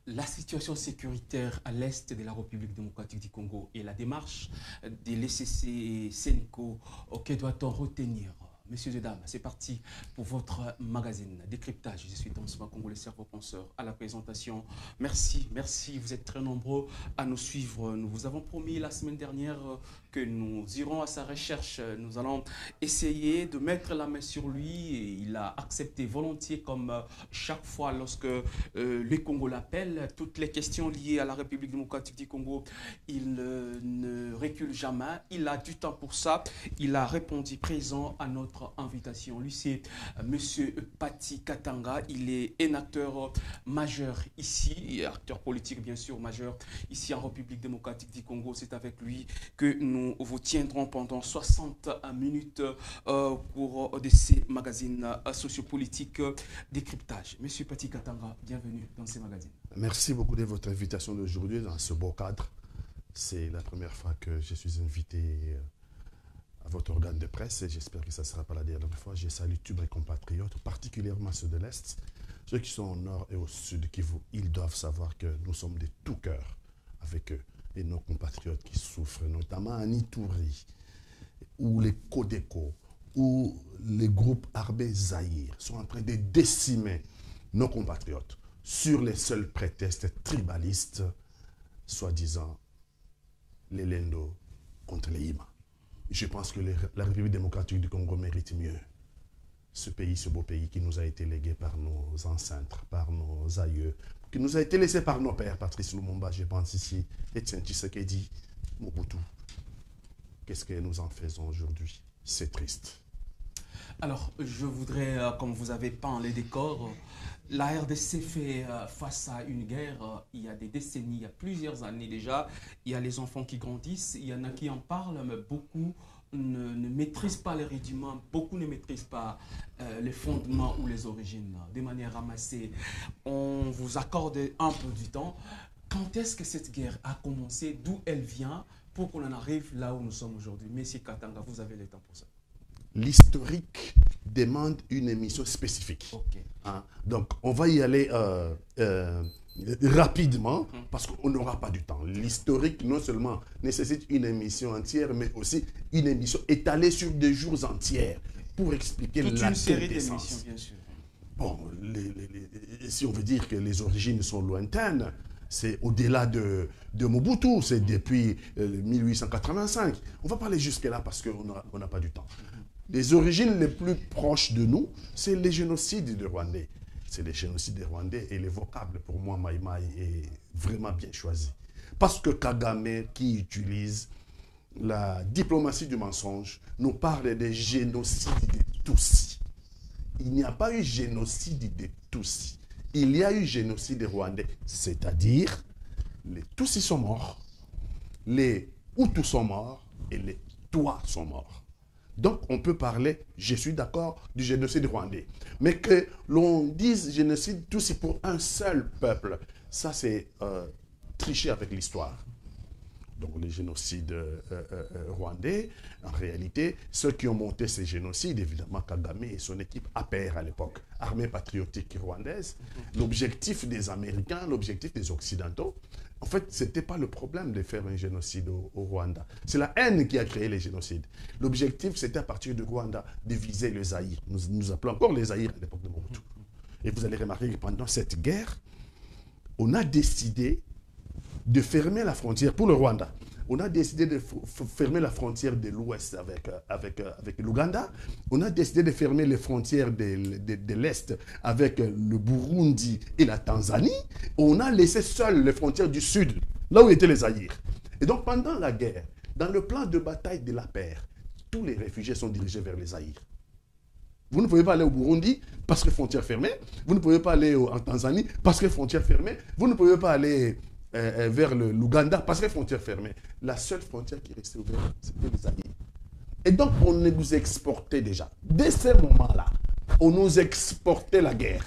La situation sécuritaire à l'est de la République démocratique du Congo et la démarche de l'ECC et Senko, que doit-on retenir? Messieurs et dames, c'est parti pour votre magazine Décryptage. Je suis Thomas Congo, le cerveau penseur à la présentation. Merci, merci, vous êtes très nombreux à nous suivre. Nous vous avons promis la semaine dernière que nous irons à sa recherche. Nous allons essayer de mettre la main sur lui. Et il a accepté volontiers, comme chaque fois lorsque le Congo l'appelle. Toutes les questions liées à la République démocratique du Congo, il ne recule jamais. Il a du temps pour ça. Il a répondu présent à notre invitation. Lui, c'est Monsieur Pati Katanga. Il est un acteur majeur ici, acteur politique bien sûr majeur ici en République démocratique du Congo. C'est avec lui que nous vous tiendrons pendant 60 minutes pour de ces magazines sociopolitiques Décryptage. Monsieur Pati Katanga, bienvenue dans ces magazines. Merci beaucoup de votre invitation d'aujourd'hui dans ce beau cadre. C'est la première fois que je suis invité à votre organe de presse et j'espère que ça ne sera pas la dernière fois. Je salue tous mes compatriotes, particulièrement ceux de l'Est, ceux qui sont au nord et au sud, ils doivent savoir que nous sommes de tout cœur avec eux et nos compatriotes qui souffrent, notamment en Ituri, où les Codeco, où les groupes armés Zaïre sont en train de décimer nos compatriotes sur les seuls prétextes tribalistes, soi-disant les Lendo contre les Hima. Je pense que la République démocratique du Congo mérite mieux. Ce pays, ce beau pays qui nous a été légué par nos ancêtres, par nos aïeux, qui nous a été laissé par nos pères, Patrice Lumumba, je pense ici, Etienne Tshisekedi, Mobutu. Qu'est-ce que nous en faisons aujourd'hui? C'est triste. Alors, je voudrais, comme vous avez peint les décors, la RDC fait face à une guerre il y a des décennies, il y a plusieurs années déjà. Il y a les enfants qui grandissent, il y en a qui en parlent, mais beaucoup ne maîtrisent pas les rudiments, beaucoup ne maîtrisent pas les fondements ou les origines. De manière ramassée, on vous accorde un peu du temps. Quand est-ce que cette guerre a commencé? D'où elle vient pour qu'on en arrive là où nous sommes aujourd'hui? Monsieur Katanga, vous avez le temps pour ça. L'historique demande une émission spécifique. Okay. Hein? Donc, on va y aller rapidement parce qu'on n'aura pas du temps. L'historique, non seulement nécessite une émission entière, mais aussi une émission étalée sur des jours entiers pour expliquer toute la une série d'émissions, bien sûr. Bon, si on veut dire que les origines sont lointaines, c'est au-delà de Mobutu, c'est depuis 1885. On va parler jusque-là parce qu'on n'a pas du temps. Les origines les plus proches de nous, c'est les génocides des Rwandais. C'est les génocides des Rwandais et les vocables, pour moi, Maïmaï est vraiment bien choisi. Parce que Kagame, qui utilise la diplomatie du mensonge, nous parle des génocides des Tutsis. Il n'y a pas eu génocide des Tutsis. Il y a eu génocide des Rwandais, c'est-à-dire les Tutsis sont morts, les Hutus sont morts et les Twa sont morts. Donc, on peut parler, je suis d'accord, du génocide rwandais. Mais que l'on dise génocide Tutsi pour un seul peuple, ça c'est tricher avec l'histoire. Donc, les génocides rwandais, en réalité, ceux qui ont monté ces génocides, évidemment Kagame et son équipe APR à l'époque, Armée patriotique rwandaise, l'objectif des Américains, l'objectif des Occidentaux, en fait, ce n'était pas le problème de faire un génocide au Rwanda. C'est la haine qui a créé les génocides. L'objectif, c'était à partir du Rwanda de viser le Zaïre. Nous appelons encore les Zaïre à l'époque de Mobutu. Et vous allez remarquer que pendant cette guerre, on a décidé de fermer la frontière pour le Rwanda. On a décidé de fermer la frontière de l'Ouest avec l'Ouganda. On a décidé de fermer les frontières de l'Est avec le Burundi et la Tanzanie. On a laissé seules les frontières du Sud, là où étaient les Zaïre. Et donc, pendant la guerre, dans le plan de bataille de la paix, tous les réfugiés sont dirigés vers les Zaïre. Vous ne pouvez pas aller au Burundi parce que frontière fermée. Vous ne pouvez pas aller en Tanzanie parce que frontière fermée. Vous ne pouvez pas aller vers l'Ouganda parce que frontière fermée. La seule frontière qui restait ouverte, c'était les Zaïre. Et donc, on nous exportait déjà. Dès ce moment-là, on nous exportait la guerre.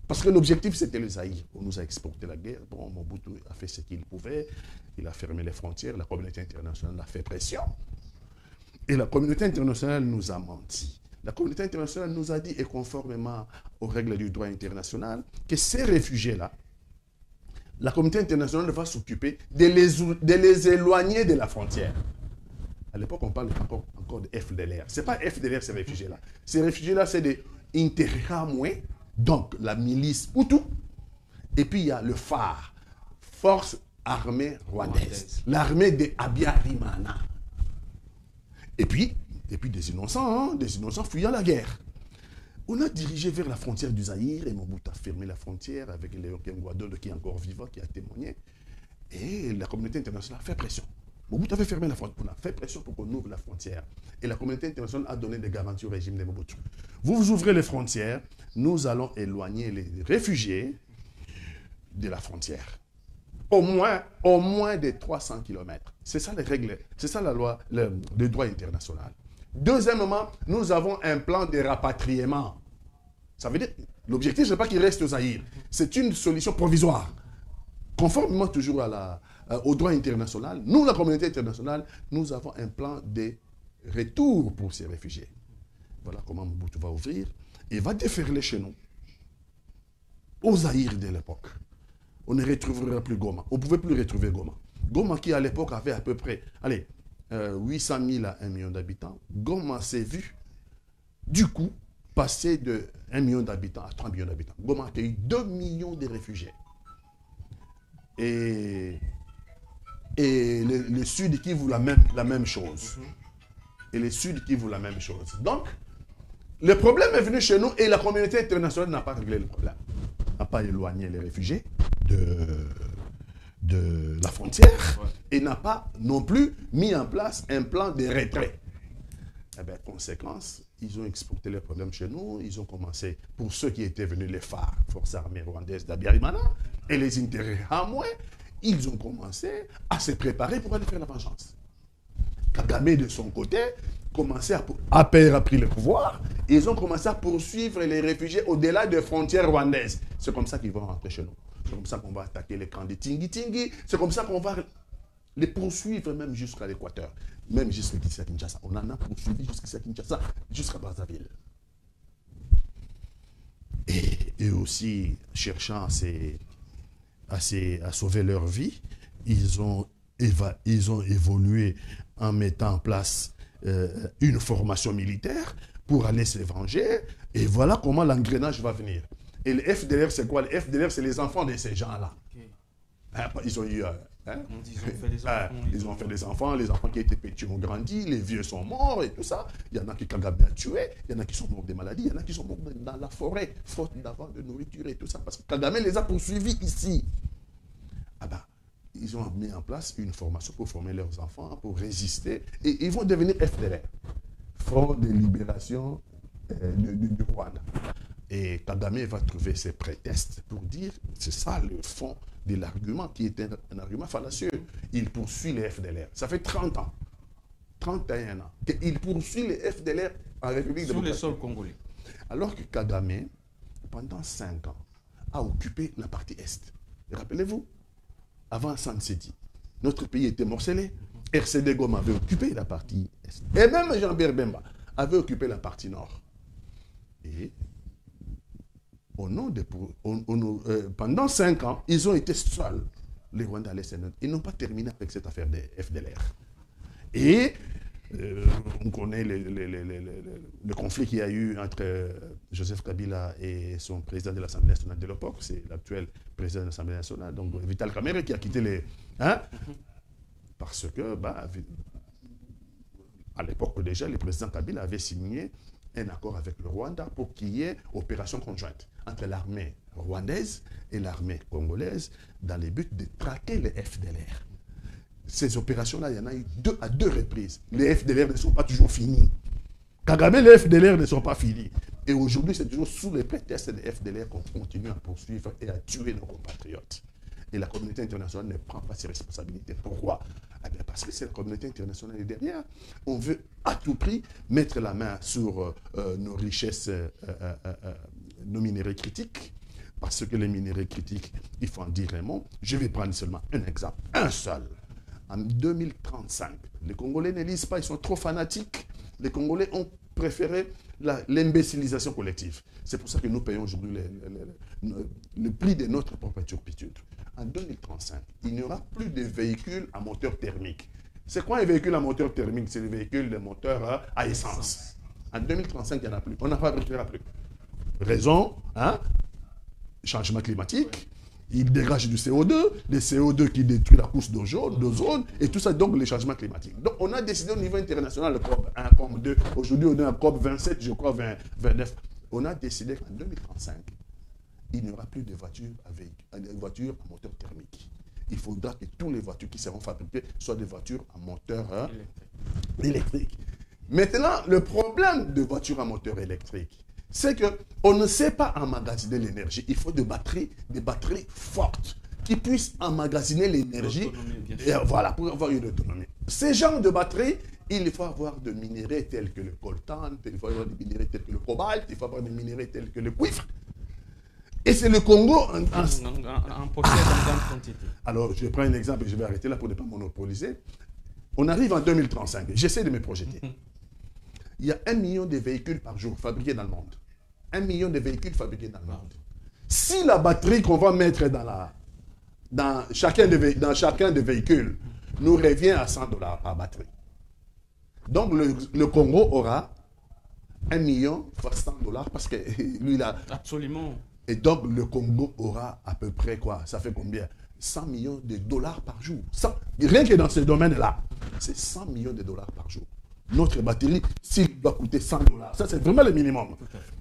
Parce que l'objectif, c'était le Zaïre. On nous a exporté la guerre. Bon, Mobutu a fait ce qu'il pouvait. Il a fermé les frontières. La communauté internationale a fait pression. Et la communauté internationale nous a menti. La communauté internationale nous a dit, et conformément aux règles du droit international, que ces réfugiés-là, la communauté internationale va s'occuper de les éloigner de la frontière. À l'époque, on parle encore de FDLR. Ce n'est pas FDLR, ces réfugiés-là. Ces réfugiés-là, c'est des Interahamwe, donc la milice Hutu. Et puis, il y a le phare, Force armée rwandaise, l'armée de Habyarimana. Et puis des innocents fuyant la guerre. On a dirigé vers la frontière du Zaïre et Mobutu a fermé la frontière avec Léon Kengouadol qui est encore vivant, qui a témoigné. Et la communauté internationale a fait pression. Mobutu avait fermé la frontière. On a fait pression pour qu'on ouvre la frontière. Et la communauté internationale a donné des garanties au régime de Mobutu. Vous ouvrez les frontières, nous allons éloigner les réfugiés de la frontière. Au moins de 300 km. C'est ça les règles, c'est ça la loi, le droit international. Deuxièmement, nous avons un plan de rapatriement. Ça veut dire, l'objectif, ce n'est pas qu'il reste au Zaïre. C'est une solution provisoire. Conformément toujours au droit international, nous, la communauté internationale, nous avons un plan de retour pour ces réfugiés. Voilà comment Mobutu va ouvrir et va déferler chez nous, au Zaïre de l'époque. On ne retrouvera plus Goma. On ne pouvait plus retrouver Goma. Goma qui, à l'époque, avait à peu près 800 000 à 1 million d'habitants. Goma s'est vu, du coup, passer de 1 million d'habitants à 3 millions d'habitants. Goma a accueilli 2 millions de réfugiés. Et le Sud qui vaut la même chose. Et le Sud qui vaut la même chose. Donc, le problème est venu chez nous et la communauté internationale n'a pas réglé le problème. N'a pas éloigné les réfugiés de la frontière et n'a pas non plus mis en place un plan de retrait. Eh bien, conséquence, ils ont exporté les problèmes chez nous. Ils ont commencé, pour ceux qui étaient venus, les phares, Forces armées rwandaises d'Habyarimana et les Interahamwe, ils ont commencé à se préparer pour aller faire la vengeance. Kagame, de son côté, a pris le pouvoir et ils ont commencé à poursuivre les réfugiés au-delà des frontières rwandaises. C'est comme ça qu'ils vont rentrer chez nous. C'est comme ça qu'on va attaquer les camps de Tingi-Tingi. C'est comme ça qu'on va les poursuivre même jusqu'à l'Équateur. Même jusqu'à Kinshasa. On en a poursuivi jusqu'à Kinshasa, jusqu'à Brazzaville. Et aussi, cherchant à sauver leur vie, ils ont évolué en mettant en place une formation militaire pour aller se venger. Et voilà comment l'engrenage va venir. Et le FDLR, c'est quoi? Le FDLR, c'est les enfants de ces gens-là. Okay. Ils ont eu... ils ont fait des enfants, les enfants qui étaient petits ont grandi, les vieux sont morts et tout ça. Il y en a qui Kagame a tué, il y en a qui sont morts des maladies, il y en a qui sont morts dans la forêt, faute d'avoir de nourriture et tout ça. Parce que Kagame les a poursuivis ici. Ils ont mis en place une formation pour former leurs enfants, pour résister. Et ils vont devenir FDLR, Front de libération du Rwanda. Et Kagame va trouver ses prétextes pour dire, c'est ça le fond de l'argument, qui est un argument fallacieux. Il poursuit les FDLR. Ça fait 30 ans, 31 ans, qu'il poursuit les FDLR en République sur démocratique. les sols congolais. Alors que Kagame, pendant 5 ans, a occupé la partie Est. Rappelez-vous, avant Sansedi, notre pays était morcelé. RCD Goma avait occupé la partie Est. Et même Jean-Pierre Bemba avait occupé la partie Nord. Et pendant 5 ans, ils ont été seuls, les Rwandais à l'Est. Ils n'ont pas terminé avec cette affaire des FDLR. Et on connaît le conflit qu'il y a eu entre Joseph Kabila et son président de l'Assemblée nationale de l'époque, c'est l'actuel président de l'Assemblée nationale, donc Vital Kamerhe, qui a quitté les... parce que, à l'époque déjà, le président Kabila avait signé un accord avec le Rwanda pour qu'il y ait opération conjointe entre l'armée rwandaise et l'armée congolaise dans le but de traquer les FDLR. Ces opérations-là, il y en a eu à deux reprises. Les FDLR ne sont pas toujours finis. Kagame, les FDLR ne sont pas finis. Et aujourd'hui, c'est toujours sous les prétextes des FDLR qu'on continue à poursuivre et à tuer nos compatriotes. Et la communauté internationale ne prend pas ses responsabilités. Pourquoi? Parce que c'est la communauté internationale est derrière. On veut à tout prix mettre la main sur nos richesses, nos minéraux critiques. Parce que les minéraux critiques, il faut en dire un mot. Je vais prendre seulement un exemple, un seul. En 2035, les Congolais ne lisent pas, ils sont trop fanatiques. Les Congolais ont préféré l'imbécilisation collective. C'est pour ça que nous payons aujourd'hui le prix de notre propre turpitude. En 2035, il n'y aura plus de véhicules à moteur thermique. C'est quoi un véhicule à moteur thermique? C'est le véhicule de moteur à essence. En 2035, il n'y en a plus. On n'a pas plus. Raison, hein? Changement climatique. Il dégage du CO2, des CO2 qui détruit la couche d'ozone, et tout ça, donc les changements climatiques. Donc on a décidé au niveau international, le COP 1, COP 2, aujourd'hui on est en COP 27, je crois 29. On a décidé qu'en 2035, il n'y aura plus de voitures à moteur thermique. Il faudra que toutes les voitures qui seront fabriquées soient des voitures à moteur électrique. Maintenant, le problème de voitures à moteur électrique, c'est qu'on ne sait pas emmagasiner l'énergie. Il faut des batteries fortes qui puissent emmagasiner l'énergie. Voilà, pour avoir une autonomie. Ces genres de batteries, il faut avoir des minéraux tels que le coltan, il faut avoir des minéraux tels que le cobalt, il faut avoir des minéraux tels que le cuivre. Et c'est le Congo en possède en grande quantité. Alors, je prends un exemple et je vais arrêter là pour ne pas monopoliser. On arrive en 2035. J'essaie de me projeter. Il y a 1 million de véhicules par jour fabriqués dans le monde. 1 million de véhicules fabriqués dans le monde. Si la batterie qu'on va mettre dans chacun des véhicules nous revient à $100 par batterie. Donc, le Congo aura 1 million fois $100 parce que lui, il a... Absolument. Et donc, le Congo aura à peu près quoi? Ça fait combien? 100 millions de dollars par jour. Rien que dans ce domaine-là, c'est 100 millions de dollars par jour. Notre batterie, s'il doit coûter $100, ça c'est vraiment le minimum.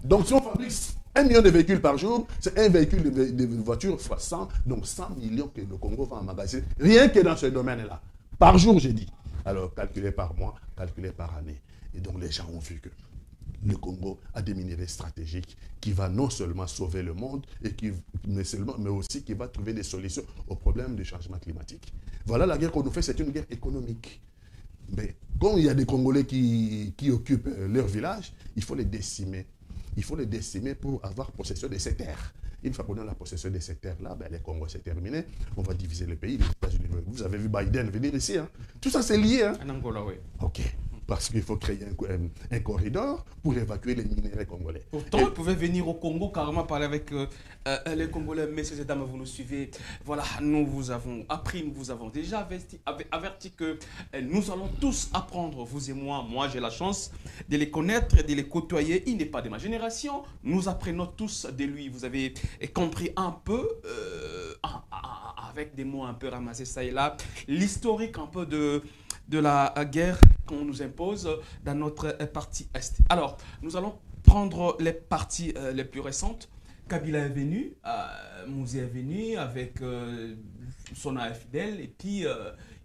Donc, si on fabrique 1 million de véhicules par jour, c'est un véhicule de voiture fois 100, donc 100 millions que le Congo va emmagasiner. Rien que dans ce domaine-là. Par jour, j'ai dit. Alors, calculé par mois, calculé par année. Et donc, les gens ont vu que le Congo a des minéraux stratégiques qui va non seulement sauver le monde, mais aussi qui va trouver des solutions aux problèmes du changement climatique. Voilà la guerre qu'on nous fait, c'est une guerre économique. Mais quand il y a des Congolais qui occupent leur village, il faut les décimer. Il faut les décimer pour avoir possession de ces terres. Une fois qu'on a la possession de ces terres-là, ben les Congo, c'est terminé. On va diviser le pays. Les États-Unis, vous avez vu Biden venir ici. Hein? Tout ça, c'est lié. Hein? En Angola, oui. OK. Parce qu'il faut créer un corridor pour évacuer les minéraux congolais. Pourtant, ils pouvaient venir au Congo, carrément parler avec les Congolais. Messieurs et dames, vous nous suivez. Voilà, nous vous avons appris, nous vous avons déjà averti que nous allons tous apprendre, vous et moi. Moi, j'ai la chance de les connaître et de les côtoyer. Il n'est pas de ma génération. Nous apprenons tous de lui. Vous avez compris un peu, avec des mots un peu ramassés ça et là, l'historique un peu de la guerre qu'on nous impose dans notre partie Est. Alors, nous allons prendre les parties les plus récentes. Kabila est venu, Mouzé est venu avec son fidèle, et puis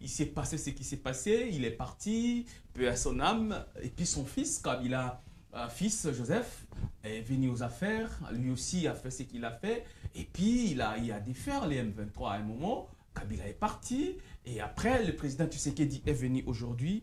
il s'est passé ce qui s'est passé, il est parti, peu à son âme, et puis son fils, Kabila, fils Joseph, est venu aux affaires, lui aussi a fait ce qu'il a fait, et puis il a défaire les M23 à un moment. Kabila est parti, et après, le président Tshisekedi est venu aujourd'hui.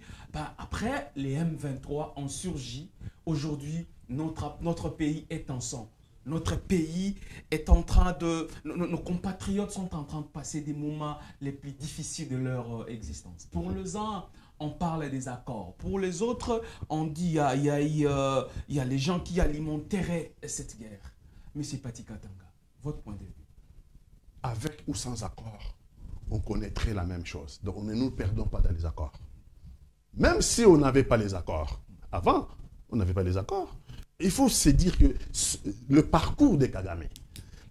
Après, les M23 ont surgi. Aujourd'hui, notre pays est en sang. Notre pays est en train de... Nos compatriotes sont en train de passer des moments les plus difficiles de leur existence. Pour les uns, on parle des accords. Pour les autres, on dit il y a les gens qui alimenteraient cette guerre. Monsieur Pati Katanga, votre point de vue? Avec ou sans accord, on connaîtrait la même chose. Donc, ne nous perdons pas dans les accords. Même si on n'avait pas les accords. Avant, on n'avait pas les accords. Il faut se dire que le parcours de Kagame,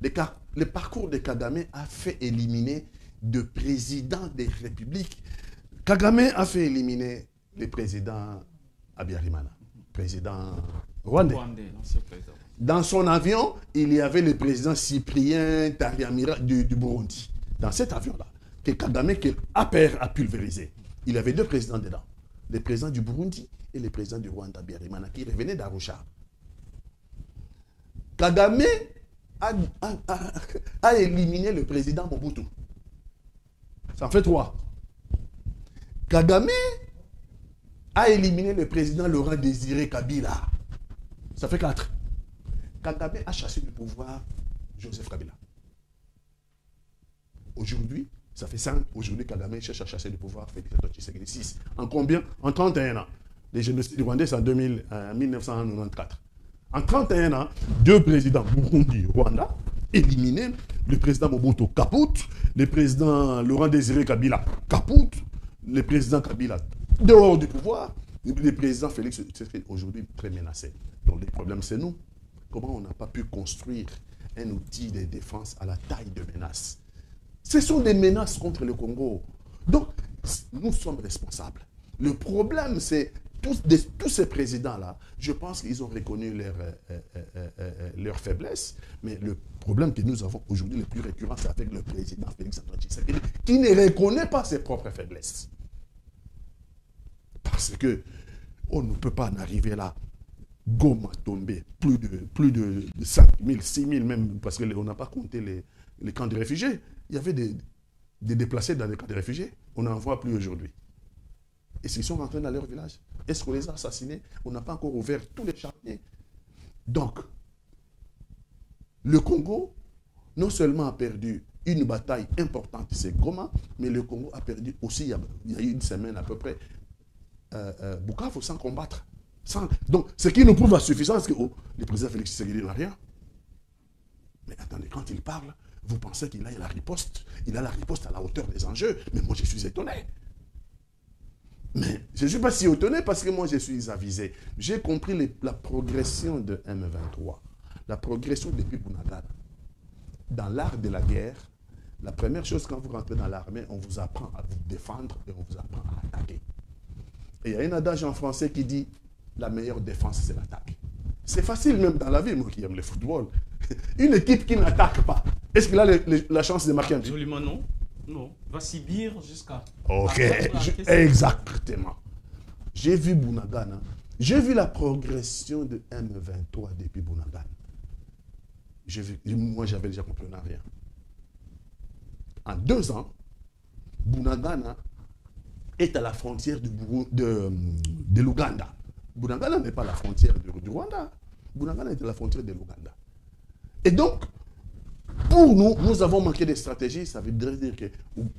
le parcours de Kagame a fait éliminer de présidents des républiques. Kagame a fait éliminer le président Habyarimana, président rwandais. Dans son avion, il y avait le président Cyprien Taryamira du Burundi. Dans cet avion-là, que Kagame a pulvérisé. Il y avait deux présidents dedans. Le président du Burundi et le président du Rwanda, Habyarimana, qui revenaient d'Arusha. Kagame a éliminé le président Mobutu. Ça en fait 3. Kagame a éliminé le président Laurent Désiré Kabila. Ça fait 4. Kagame a chassé du pouvoir Joseph Kabila. Aujourd'hui, ça fait 5. Aujourd'hui, Kagame cherche à chasser du pouvoir Félix Antoine Tshisekedi. 6. En combien? En 31 ans. Les génocides rwandais, c'est en 1994. En 31 ans, 2 présidents, Burundi, Rwanda, éliminés. Le président Mobutu capote. Le président Laurent Désiré Kabila capote. Le président Kabila dehors du pouvoir. Le président Félix est aujourd'hui très menacé. Donc le problème, c'est nous. Comment on n'a pas pu construire un outil de défense à la taille de menace? Ce sont des menaces contre le Congo. Donc, nous sommes responsables. Le problème, c'est tous ces présidents-là, je pense qu'ils ont reconnu leur faiblesse, mais le problème que nous avons aujourd'hui, le plus récurrent, c'est avec le président Félix Antoine Tshisekedi, qui ne reconnaît pas ses propres faiblesses. Parce que on ne peut pas en arriver là. Goma tombé, plus de 5 000, 6 000 même, parce qu'on n'a pas compté les camps de réfugiés. Il y avait des déplacés dans les camps de réfugiés. On n'en voit plus aujourd'hui. Est-ce qu'ils sont rentrés dans leur village? Est-ce qu'on les a assassinés? On n'a pas encore ouvert tous les chantiers. Donc, le Congo, non seulement a perdu une bataille importante, c'est Goma, mais le Congo a perdu aussi, il y a eu une semaine à peu près, Bukavu sans combattre. Donc, ce qui nous prouve à suffisance que le président Félix Tshisekedi n'a rien. Mais attendez, quand il parle, vous pensez qu'il a la riposte. Il a la riposte à la hauteur des enjeux. Mais moi, je suis étonné. Mais je ne suis pas si étonné parce que moi, je suis avisé. J'ai compris la progression de M23. La progression depuis Bunagana. Dans l'art de la guerre, la première chose quand vous rentrez dans l'armée, on vous apprend à vous défendre et on vous apprend à attaquer. Et il y a un adage en français qui dit la meilleure défense, c'est l'attaque. C'est facile même dans la vie, moi qui aime le football. Une équipe qui n'attaque pas, est-ce qu'il a la chance de marquer un but? Absolument non. Non. Va subir jusqu'à... Ok, exactement. J'ai vu Bunagana. J'ai vu la progression de M23 depuis Bunagana. Moi, j'avais déjà compris rien. En 2 ans, Bunagana est à la frontière de l'Ouganda. Bunagana n'est pas la frontière du Rwanda. Bunagana est à la frontière de l'Ouganda. Et donc, pour nous, nous avons manqué de stratégie. Ça veut dire que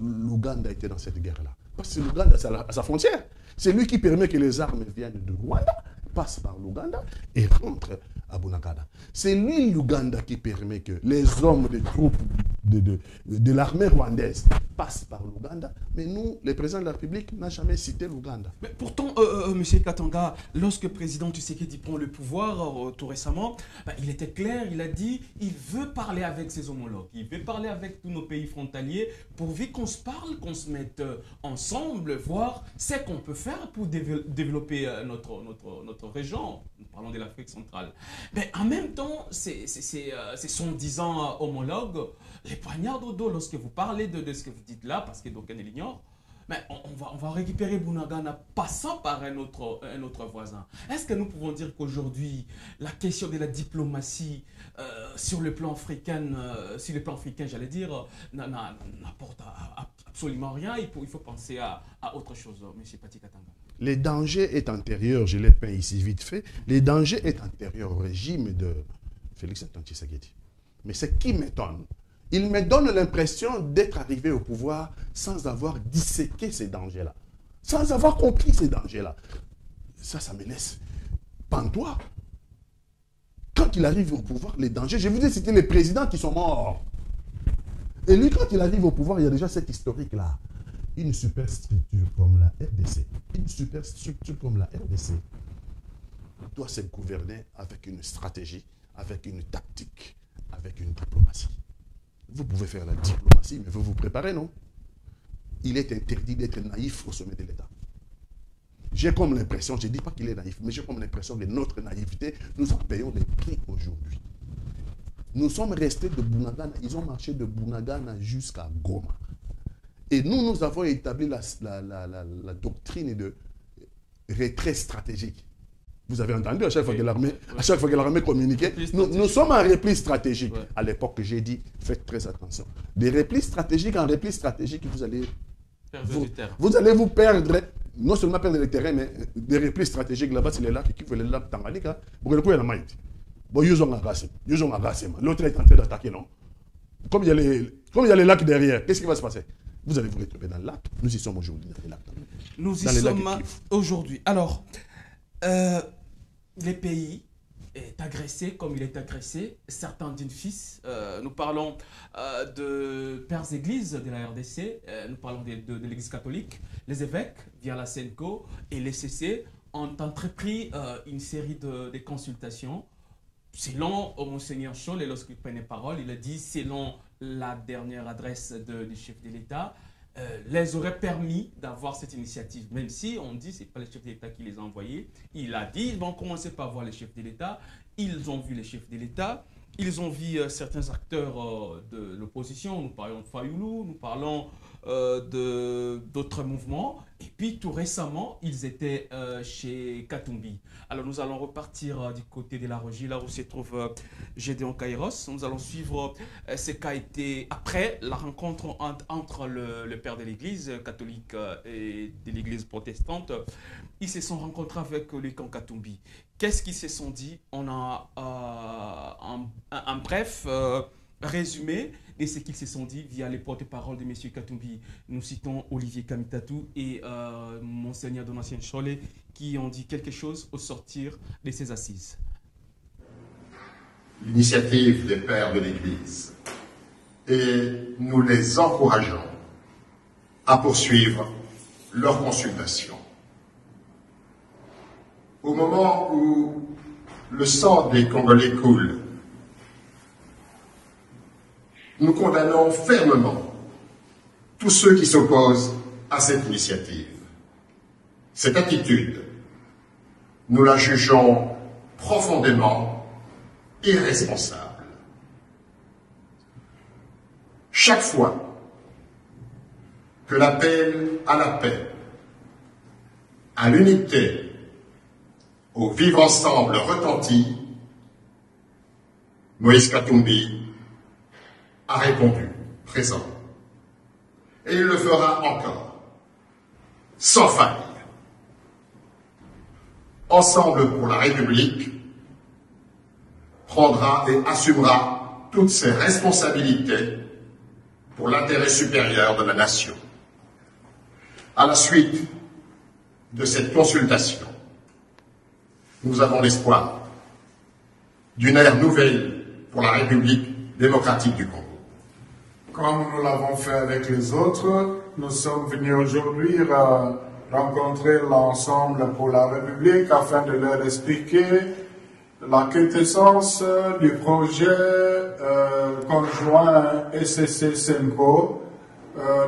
l'Ouganda était dans cette guerre-là. Parce que l'Ouganda, c'est à sa frontière. C'est lui qui permet que les armes viennent du Rwanda, passent par l'Ouganda et rentrent à Bunagana. C'est lui, l'Ouganda, qui permet que les hommes des troupes de l'armée rwandaise passent par l'Ouganda. Mais nous, le président de la République n'a jamais cité l'Ouganda. Mais pourtant, M. Katanga, lorsque le président Tshisekedi prend le pouvoir tout récemment, il était clair, il a dit il veut parler avec ses homologues, il veut parler avec tous nos pays frontaliers, pourvu qu'on se parle, qu'on se mette ensemble, voir ce qu'on peut faire pour développer notre région. Nous parlons de l'Afrique centrale. Mais en même temps, c'est son disant homologue, les poignards au dos lorsque vous parlez de ce que vous dites là, parce que d'aucuns l'ignorent. Mais on va récupérer Bunagana passant par un autre voisin. Est-ce que nous pouvons dire qu'aujourd'hui, la question de la diplomatie sur le plan africain, j'allais dire, n'apporte absolument rien? Il faut penser à autre chose, M. Pati Katanga. Les dangers est antérieur, je l'ai peint ici vite fait, les dangers est antérieur au régime de Félix Antoine Tshisekedi. Mais ce qui m'étonne, il me donne l'impression d'être arrivé au pouvoir sans avoir disséqué ces dangers-là, sans avoir compris ces dangers-là. Ça me laisse pantois. Quand il arrive au pouvoir, les dangers, je vous dis, c'était les présidents qui sont morts. Et lui, quand il arrive au pouvoir, il y a déjà cette historique-là. Une superstructure comme la RDC, doit se gouverner avec une stratégie, avec une tactique, avec une diplomatie. Vous pouvez faire la diplomatie, mais vous vous préparez, non? Il est interdit d'être naïf au sommet de l'État. J'ai comme l'impression, je ne dis pas qu'il est naïf, mais j'ai comme l'impression que notre naïveté, nous en payons les prix aujourd'hui. Nous sommes restés de Bunagana, ils ont marché de Bunagana jusqu'à Goma. Et nous avons établi la doctrine de retrait stratégique. Vous avez entendu à chaque fois que l'armée communiquait, nous sommes en repli stratégique. Ouais. À l'époque, j'ai dit, faites très attention. Des replis stratégiques en repli stratégique, vous allez vous perdre, non seulement perdre le terrain, mais des replis stratégiques là-bas, c'est les lacs qui veulent les lacs Tanganyika. L'autre est en train d'attaquer, non? Comme il y a les lacs derrière, qu'est-ce qui va se passer? Vous allez vous retrouver dans le lac. Nous y sommes aujourd'hui dans les lacs. Nous y sommes aujourd'hui. Alors, les pays est agressé comme il est agressé. Certains d'une fils. Nous parlons de pères églises de la RDC. Nous parlons de l'église catholique. Les évêques, via la SENCO et les CC, ont entrepris une série de consultations. Selon Monseigneur Scholl, et lorsqu'il prenait parole, il a dit, selon la dernière adresse du chef de l'État, les aurait permis d'avoir cette initiative. Même si on dit que ce n'est pas le chef de l'État qui les a envoyés. Il a dit, ils vont commencer par voir les chefs de l'État. Ils ont vu les chefs de l'État. Ils ont vu certains acteurs de l'opposition. Nous parlons de Fayoulou, nous parlons d'autres mouvements. Et puis tout récemment, ils étaient chez Katumbi. Alors nous allons repartir du côté de la Régie, là où se trouve Gédéon Kairos. Nous allons suivre ce qu'a été après la rencontre entre le père de l'église catholique et de l'église protestante. Ils se sont rencontrés avec le camp Katumbi. Qu'est-ce qu'ils se sont dit? On a un bref résumé de ce qu'ils se sont dit via les porte-paroles de M. Katumbi. Nous citons Olivier Kamitatou et Monseigneur Donatien Scholl qui ont dit quelque chose au sortir de ces assises. L'initiative des pères de l'Église et nous les encourageons à poursuivre leur consultation. Au moment où le sang des Congolais coule, nous condamnons fermement tous ceux qui s'opposent à cette initiative. Cette attitude, nous la jugeons profondément irresponsable. Chaque fois que l'appel à la paix, à l'unité, au vivre ensemble retentit, Moïse Katumbi a répondu présent. Et il le fera encore, sans faille. Ensemble pour la République prendra et assumera toutes ses responsabilités pour l'intérêt supérieur de la nation. À la suite de cette consultation, nous avons l'espoir d'une ère nouvelle pour la République démocratique du Congo. Comme nous l'avons fait avec les autres, nous sommes venus aujourd'hui rencontrer l'ensemble pour la République afin de leur expliquer la quintessence du projet conjoint SSC-SENCO,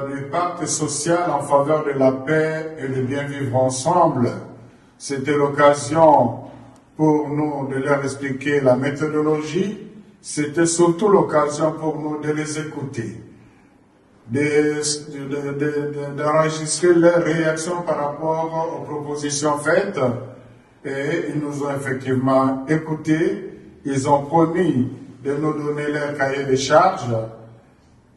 du pacte social en faveur de la paix et de bien vivre ensemble. C'était l'occasion pour nous de leur expliquer la méthodologie. C'était surtout l'occasion pour nous de les écouter, d'enregistrer leurs réactions par rapport aux propositions faites. Et ils nous ont effectivement écoutés. Ils ont promis de nous donner leur cahier de charges.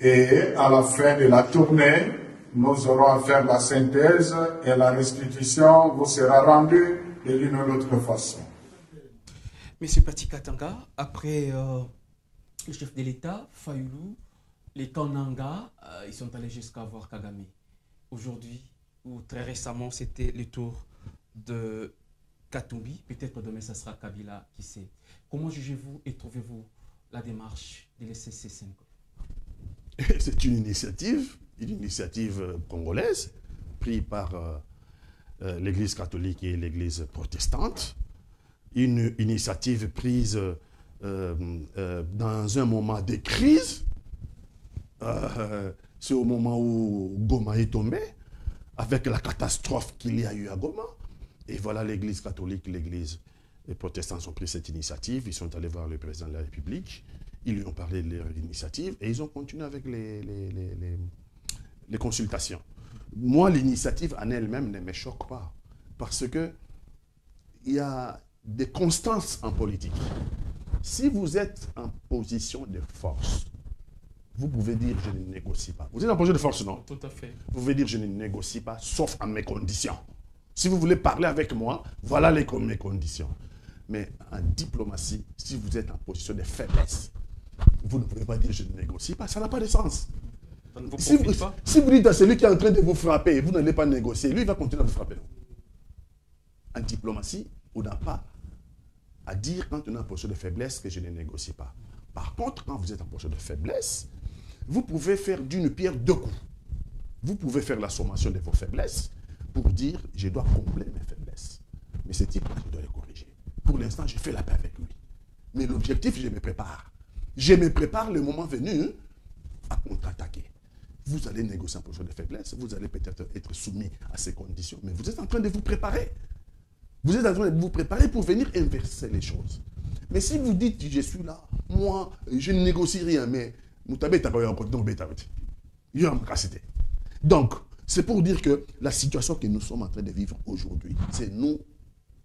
Et à la fin de la tournée, nous aurons à faire la synthèse et la restitution vous sera rendue de l'une ou l'autre façon. Monsieur Pati Katanga, après le chef de l'État, Fayoulou, les Kananga, ils sont allés jusqu'à voir Kagame. Aujourd'hui, ou très récemment, c'était le tour de Katumbi. Peut-être demain, ça sera Kabila, qui sait. Comment jugez-vous et trouvez-vous la démarche de l'SSC-SENCO? C'est une initiative congolaise prise par l'Église catholique et l'Église protestante. Une initiative prise dans un moment de crise. C'est au moment où Goma est tombé, avec la catastrophe qu'il y a eu à Goma. Et voilà, l'Église catholique, l'Église protestante ont pris cette initiative. Ils sont allés voir le président de la République. Ils lui ont parlé de leur initiative et ils ont continué avec les consultations. Moi, l'initiative en elle-même ne me choque pas. Parce que il y a des constances en politique. Si vous êtes en position de force, vous pouvez dire je ne négocie pas. Vous êtes en position de force, non? Tout à fait. Vous pouvez dire je ne négocie pas, sauf à mes conditions. Si vous voulez parler avec moi, voilà mes conditions. Mais en diplomatie, si vous êtes en position de faiblesse, vous ne pouvez pas dire je ne négocie pas, ça n'a pas de sens. Ça ne vous Si profite pas. vous dites à celui qui est en train de vous frapper, vous n'allez pas négocier, lui il va continuer à vous frapper. En diplomatie, on n'a pas à dire quand on est en position de faiblesse que je ne négocie pas. Par contre, quand vous êtes en position de faiblesse, vous pouvez faire d'une pierre deux coups. Vous pouvez faire la sommation de vos faiblesses pour dire je dois combler mes faiblesses. Mais ce type-là, je dois les corriger. Pour l'instant, je fais la paix avec lui. Mais l'objectif, je me prépare. Je me prépare le moment venu à contre-attaquer. Vous allez négocier en position de faiblesse, vous allez peut-être être soumis à ces conditions, mais vous êtes en train de vous préparer. Vous êtes en train de vous préparer pour venir inverser les choses. Mais si vous dites, je suis là, moi, je ne négocie rien, mais donc, c'est pour dire que la situation que nous sommes en train de vivre aujourd'hui, c'est nous,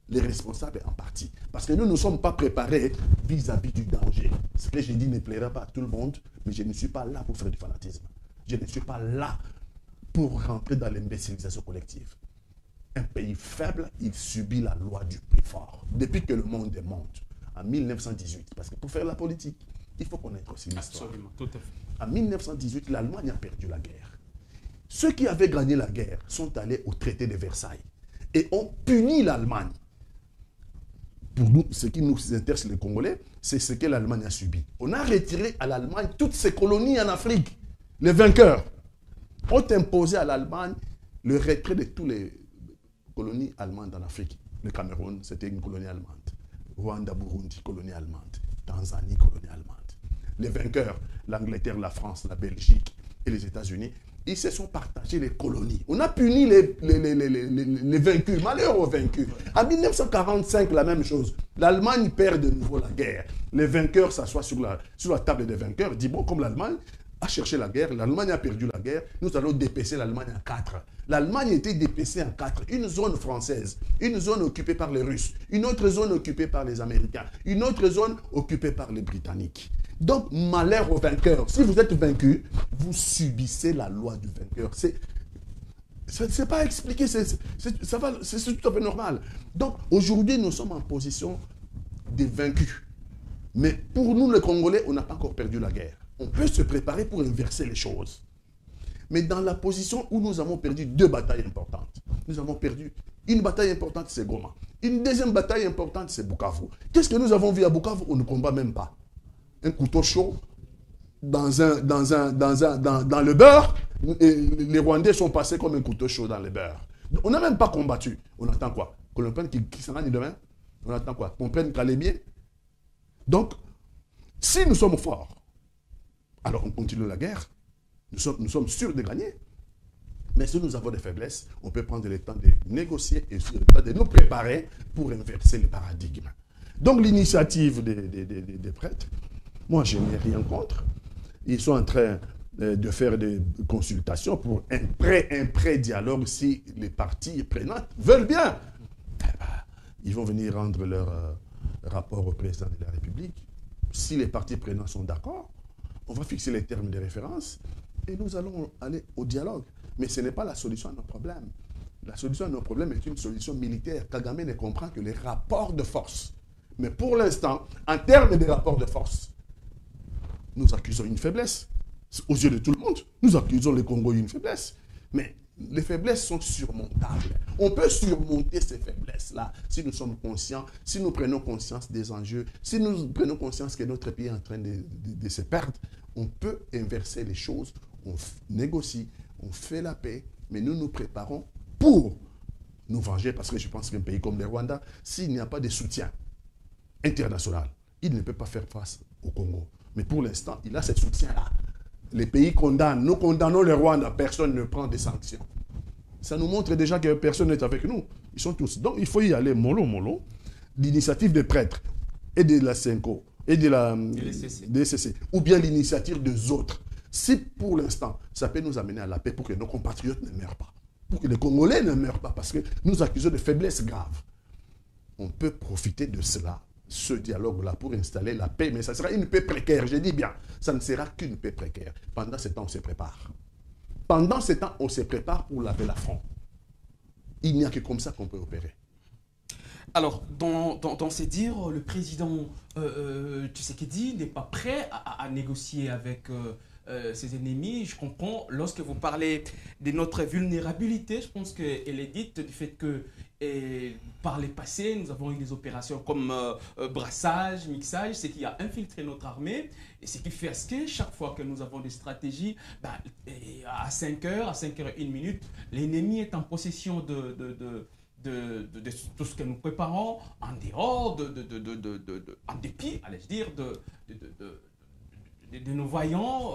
les responsables en partie. Parce que nous ne sommes pas préparés vis-à-vis du danger. Ce que je dis ne plaira pas à tout le monde, mais je ne suis pas là pour faire du fanatisme. Je ne suis pas là pour rentrer dans l'imbécilisation collective. Un pays faible, il subit la loi du plus fort. Depuis que le monde est monde, en 1918, parce que pour faire la politique, il faut connaître aussi l'histoire. Absolument, tout à fait. En 1918, l'Allemagne a perdu la guerre. Ceux qui avaient gagné la guerre sont allés au traité de Versailles et ont puni l'Allemagne. Pour nous, ce qui nous intéresse les Congolais, c'est ce que l'Allemagne a subi. On a retiré à l'Allemagne toutes ses colonies en Afrique. Les vainqueurs ont imposé à l'Allemagne le retrait de toutes les colonies allemandes en Afrique. Le Cameroun, c'était une colonie allemande. Rwanda, Burundi, colonie allemande. Tanzanie, colonie allemande. Les vainqueurs, l'Angleterre, la France, la Belgique et les États-Unis, ils se sont partagés les colonies. On a puni les vaincus, malheur aux vaincus. En 1945, la même chose. L'Allemagne perd de nouveau la guerre. Les vainqueurs s'assoient sur la table des vainqueurs, disent, bon, comme l'Allemagne a cherché la guerre, l'Allemagne a perdu la guerre, nous allons dépêcher l'Allemagne en quatre. L'Allemagne était dépêchée en quatre. Une zone française, une zone occupée par les Russes, une autre zone occupée par les Américains, une autre zone occupée par les Britanniques. Donc, malheur aux vainqueurs. Si vous êtes vaincu, vous subissez la loi du vainqueur. C'est pas expliqué, c'est tout à fait normal. Donc, aujourd'hui, nous sommes en position des vaincus. Mais pour nous, les Congolais, on n'a pas encore perdu la guerre. On peut se préparer pour inverser les choses. Mais dans la position où nous avons perdu deux batailles importantes. Nous avons perdu une bataille importante, c'est Goma. Une deuxième bataille importante, c'est Bukavu. Qu'est-ce que nous avons vu à Bukavu? On ne combat même pas. Un couteau chaud dans le beurre. Et les Rwandais sont passés comme un couteau chaud dans le beurre. On n'a même pas combattu. On attend quoi? Que l'on prenne qui s'en gagne demain? On attend quoi? Qu'on prenne Kalémié? Donc, si nous sommes forts, alors on continue la guerre. Nous sommes sûrs de gagner. Mais si nous avons des faiblesses, on peut prendre le temps de négocier et le temps de nous préparer pour inverser le paradigme. Donc l'initiative des prêtres, moi je n'ai rien contre. Ils sont en train de faire des consultations pour un pré-dialogue si les parties prenantes veulent bien. Ils vont venir rendre leur rapport au président de la République. Si les parties prenantes sont d'accord, on va fixer les termes de référence et nous allons aller au dialogue. Mais ce n'est pas la solution à nos problèmes. La solution à nos problèmes est une solution militaire. Kagame ne comprend que les rapports de force. Mais pour l'instant, en termes de rapports de force, nous accusons une faiblesse. Aux yeux de tout le monde, nous accusons les Congolais d'une faiblesse. Mais les faiblesses sont surmontables. On peut surmonter ces faiblesses-là si nous sommes conscients, si nous prenons conscience des enjeux, si nous prenons conscience que notre pays est en train de se perdre. On peut inverser les choses, on négocie, on fait la paix, mais nous nous préparons pour nous venger, parce que je pense qu'un pays comme le Rwanda, s'il n'y a pas de soutien international, il ne peut pas faire face au Congo. Mais pour l'instant, il a ce soutien-là. Les pays condamnent, nous condamnons le Rwanda, personne ne prend des sanctions. Ça nous montre déjà que personne n'est avec nous. Ils sont tous. Donc il faut y aller mollo. L'initiative des prêtres et de la CENCO et de la DCC, ou bien l'initiative des autres. Si pour l'instant, ça peut nous amener à la paix pour que nos compatriotes ne meurent pas, pour que les Congolais ne meurent pas, parce que nous accusons de faiblesses graves. On peut profiter de cela, ce dialogue-là, pour installer la paix, mais ça sera une paix précaire, je dis bien, ça ne sera qu'une paix précaire. Pendant ce temps, on se prépare. Pendant ce temps, on se prépare pour laver l'affront. Il n'y a que comme ça qu'on peut opérer. Alors, dans ces dires, le président Tshisekedi n'est pas prêt à négocier avec ses ennemis. Je comprends, lorsque vous parlez de notre vulnérabilité, je pense qu'elle est dite du fait Et par les passés, nous avons eu des opérations comme brassage, mixage, ce qui a infiltré notre armée. Et ce qui fait à ce que chaque fois que nous avons des stratégies, à 5h, à 5h01, l'ennemi est en possession de tout ce que nous préparons, en dehors, en dépit, allais-je dire, de nos voyants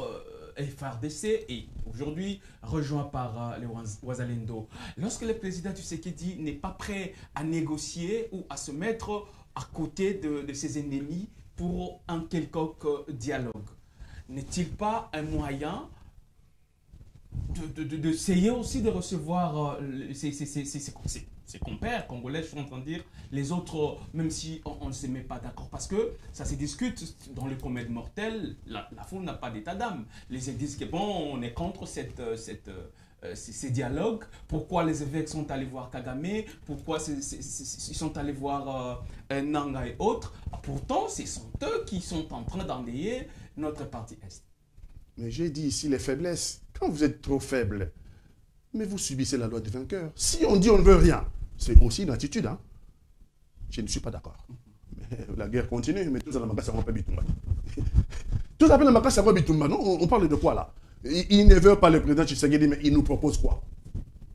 FARDC et aujourd'hui rejoint par les Wazalendo. Lorsque le président Tshisekedi n'est pas prêt à négocier ou à se mettre à côté de ses ennemis pour un quelconque dialogue, n'est-il pas un moyen d'essayer aussi de recevoir ses compères congolais, je suis en train de dire, les autres, même si on ne se met pas d'accord, parce que ça se discute dans le commun mortel, la foule n'a pas d'état d'âme. Les uns disent que bon, on est contre ces dialogues, pourquoi les évêques sont allés voir Kagame, pourquoi ils sont allés voir Nanga et autres, pourtant ce sont eux qui sont en train d'enrayer notre partie Est. Mais j'ai dit ici les faiblesses. Quand vous êtes trop faible, mais vous subissez la loi du vainqueur. Si on dit on ne veut rien, c'est aussi une attitude. Hein? Je ne suis pas d'accord. La guerre continue, mais tout ça, tout ça, on parle de quoi là? Il ne veut pas le président Tshisekedi, mais il nous propose quoi?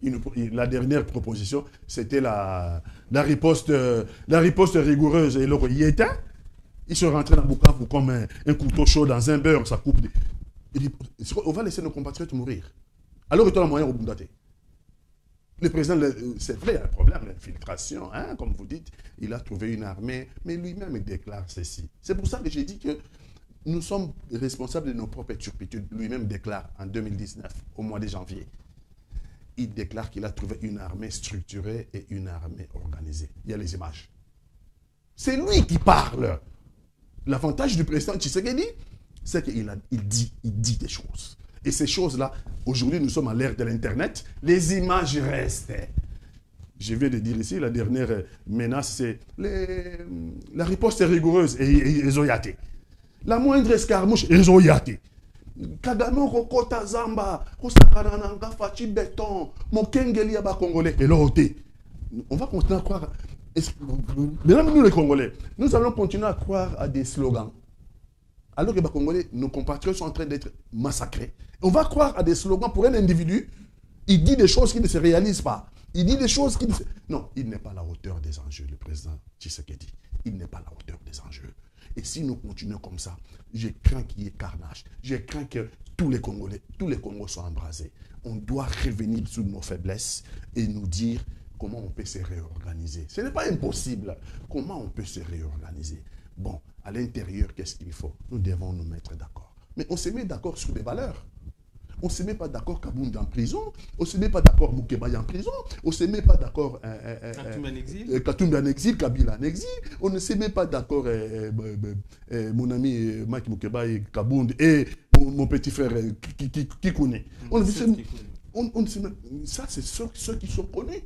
La dernière proposition, c'était la riposte rigoureuse. Et il était. Ils sont rentrés dans Bukavu comme un couteau chaud dans un beurre, ça coupe. On va laisser nos compatriotes mourir. Alors, il y a un moyen au Bundate. Le président, c'est vrai, il y a un problème d'infiltration, hein, comme vous dites. Il a trouvé une armée, mais lui-même déclare ceci. C'est pour ça que j'ai dit que nous sommes responsables de nos propres turpitudes. Lui-même déclare en 2019, au mois de janvier. Il déclare qu'il a trouvé une armée structurée et une armée organisée. Il y a les images. C'est lui qui parle. L'avantage du président Tshisekedi, c'est qu'il dit des choses. Et ces choses-là, aujourd'hui, nous sommes à l'ère de l'Internet. Les images restent. Je viens de dire ici, la dernière menace, c'est la riposte est rigoureuse et ils ont yaté. La moindre escarmouche, ils ont yaté. Kagame Rokota Zamba, Kosakananga Fachi Béton, Mokengeli Aba Congolais, et l'autre. On va continuer à croire. Même nous les Congolais, nous allons continuer à croire à des slogans. Alors que les Congolais, nos compatriotes sont en train d'être massacrés. On va croire à des slogans pour un individu. Il dit des choses qui ne se réalisent pas. Il dit des choses qui ne se... Non, il n'est pas à la hauteur des enjeux, le président Tshisekedi. Il n'est pas à la hauteur des enjeux. Et si nous continuons comme ça, je crains qu'il y ait carnage. Je crains que tous les Congos soient embrasés. On doit revenir sur nos faiblesses et nous dire comment on peut se réorganiser. Ce n'est pas impossible. Comment on peut se réorganiser? Bon, à l'intérieur, qu'est-ce qu'il faut? Nous devons nous mettre d'accord. Mais on se met d'accord sur des valeurs. On ne se met pas d'accord Kabound en prison. On ne se met pas d'accord Moukébaye en prison. On ne se met pas d'accord Katumbi en exil, Kabila en exil. On ne se met pas d'accord mon ami Mike Moukébaye, Kabound et mon petit frère qui connaît. Ça, c'est ceux qui sont connus.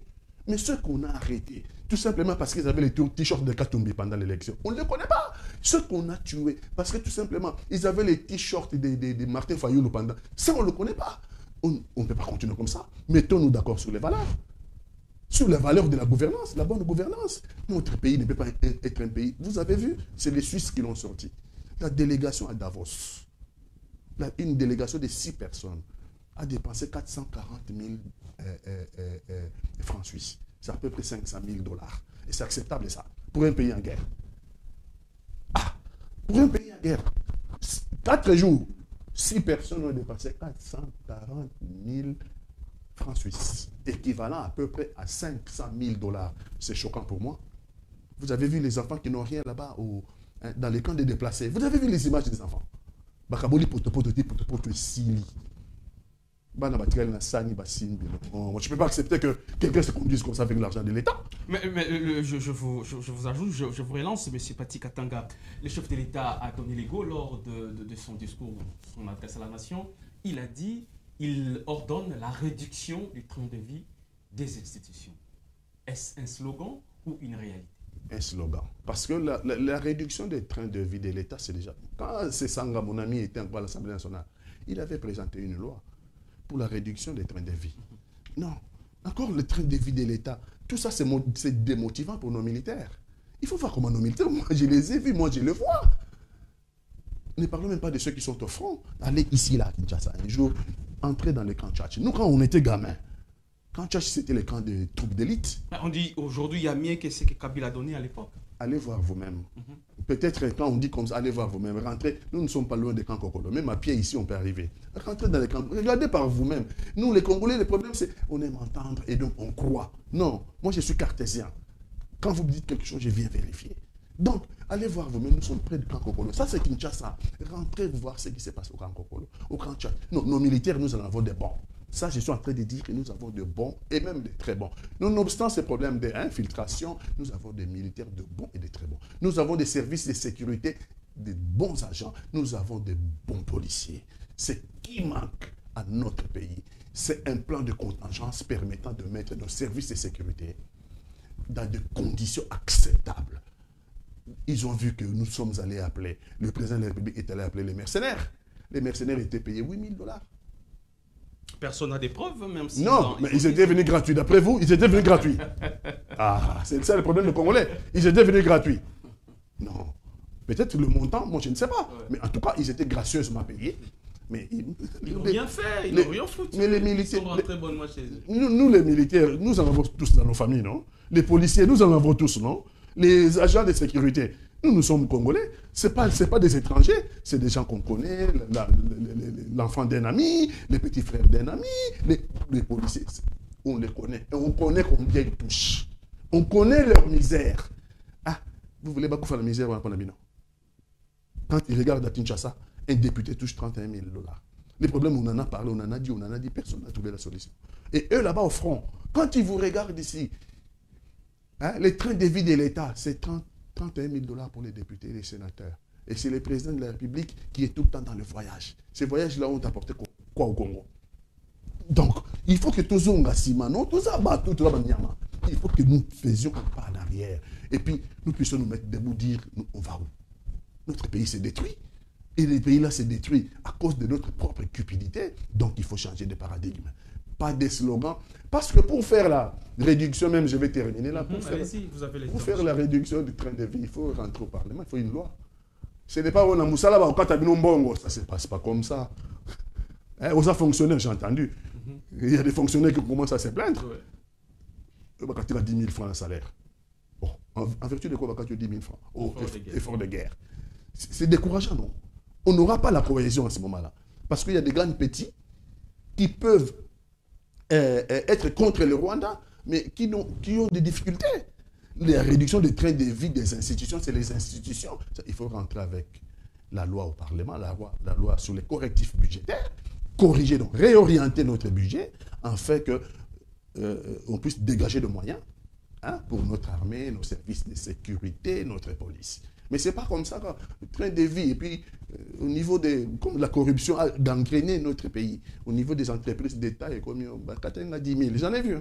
Mais ceux qu'on a arrêtés, tout simplement parce qu'ils avaient les t-shirts de Katumbi pendant l'élection, on ne les connaît pas. Ceux qu'on a tués, parce que tout simplement, ils avaient les t-shirts de Martin Fayoulou pendant. Ça, on ne le connaît pas. On ne peut pas continuer comme ça. Mettons-nous d'accord sur les valeurs. Sur les valeurs de la gouvernance, la bonne gouvernance. Notre pays ne peut pas être un pays. Vous avez vu, c'est les Suisses qui l'ont sorti. La délégation à Davos, une délégation de 6 personnes, a dépensé 440 000 francs suisses. C'est à peu près 500 000 $. Et c'est acceptable ça, pour un pays en guerre. Ah, pour un pays en guerre. 4 jours, 6 personnes ont dépensé 440 000 francs suisses, équivalent à peu près à 500 000 $. C'est choquant pour moi. Vous avez vu les enfants qui n'ont rien là-bas dans les camps de déplacés. Vous avez vu les images des enfants. Bakaboli potopoto sili. Je ne peux pas accepter que quelqu'un se conduise comme ça avec l'argent de l'État. Mais je vous ajoute, je vous relance, M. Pati Katanga. Le chef de l'État a donné les go lors de son discours, son adresse à la nation. Il a dit, il ordonne la réduction du train de vie des institutions. Est-ce un slogan ou une réalité? Un slogan. Parce que la réduction des trains de vie de l'État, c'est déjà... Quand Sanga, mon ami, était encore à l'Assemblée nationale, il avait présenté une loi pour la réduction des trains de vie. Non, Encore le train de vie de l'État. Tout ça, c'est démotivant pour nos militaires. Il faut voir comment nos militaires, moi je les ai vus, moi je les vois. Ne parlons même pas de ceux qui sont au front. Allez ici, là, à Kinshasa, un jour, entrez dans les camps Tchatch. Nous, quand on était gamins, camp Tchatch, c'était les camps de troupes d'élite. On dit aujourd'hui, il y a mieux que ce que Kabila a donné à l'époque. Allez voir vous-même. Peut-être quand on dit comme ça, allez voir vous-même. Rentrez. Nous ne sommes pas loin des camps Kokolo. Même à pied ici, on peut arriver. Rentrez dans les camps. Regardez par vous-même. Nous, les Congolais, le problème, c'est on aime entendre et donc on croit. Non, moi, je suis cartésien. Quand vous me dites quelque chose, je viens vérifier. Donc, allez voir vous-même. Nous sommes près du camp Kokolo. Ça, c'est Kinshasa. Rentrez voir ce qui se passe au camp Kokolo, au camp Tchad. Non, nos militaires, nous en avons des bons. Ça, je suis en train de dire que nous avons de bons et même de très bons. Nonobstant ces problèmes d'infiltration, nous avons des militaires de bons et de très bons. Nous avons des services de sécurité, de bons agents. Nous avons de bons policiers. Ce qui manque à notre pays, c'est un plan de contingence permettant de mettre nos services de sécurité dans des conditions acceptables. Ils ont vu que nous sommes allés appeler, le président de la République est allé appeler les mercenaires. Les mercenaires étaient payés $8 000. Personne n'a des preuves, même si... Non, mais ils étaient venus gratuits. D'après vous, ils étaient venus gratuits. Ah, c'est ça le problème des Congolais. Ils étaient venus gratuits. Non. Peut-être le montant, moi je ne sais pas. Ouais. Mais en tout cas, ils étaient gracieusement payés. Mais ils n'ont rien fait, ils n'ont rien foutu. Mais les militaires... Ils sont rentrés bonnement chez eux. Nous, les militaires, nous en avons tous dans nos familles, non? Les policiers, nous en avons tous, non? Les agents de sécurité, nous sommes Congolais. Ce n'est pas des étrangers, c'est des gens qu'on connaît, l'enfant d'un ami, les petits frères d'un ami, les policiers. On les connaît. Et on connaît combien ils touchent. On connaît leur misère. Ah, vous voulez pas faire la misère à Panamino? Quand ils regardent à Kinshasa, un député touche $31 000. Les problèmes, on en a parlé, on en a dit, personne n'a trouvé la solution. Et eux, là-bas au front, quand ils vous regardent ici, hein, les trains de vie de l'État, c'est $31 000 pour les députés et les sénateurs. Et c'est le président de la République qui est tout le temps dans le voyage. Ces voyages-là ont apporté quoi au Congo? Donc, il faut que tous on il faut que nous faisions un pas en arrière. Et puis, nous puissions nous mettre debout, dire, on va où? Notre pays s'est détruit. Et le pays-là s'est détruit à cause de notre propre cupidité. Donc, il faut changer de paradigme. Pas des slogans. Parce que pour faire la réduction, même je vais terminer là, pour faire la réduction du train de vie, il faut rentrer au Parlement, il faut une loi. Ce n'est pas on a Moussala, ça ne se passe pas comme ça. Aux fonctionnaires, j'ai entendu. Il y a des fonctionnaires qui commencent à se plaindre. Il va a 10 000 francs de salaire. Bon, en vertu de quoi va 10 000 francs? Effort de guerre. C'est décourageant, non? On n'aura pas la cohésion à ce moment-là. Parce qu'il y a des grands petits qui peuvent être contre le Rwanda, mais qui ont des difficultés. La réduction des trains de vie des institutions, c'est les institutions. Il faut rentrer avec la loi au Parlement, la loi sur les correctifs budgétaires, corriger, donc réorienter notre budget, en fait qu'on puisse dégager de moyens pour notre armée, nos services de sécurité, notre police. Mais ce n'est pas comme ça, le train de vie. Et puis, au niveau comme la corruption a gangréné notre pays, au niveau des entreprises d'État, et comme il y a 10 000, j'en ai vu.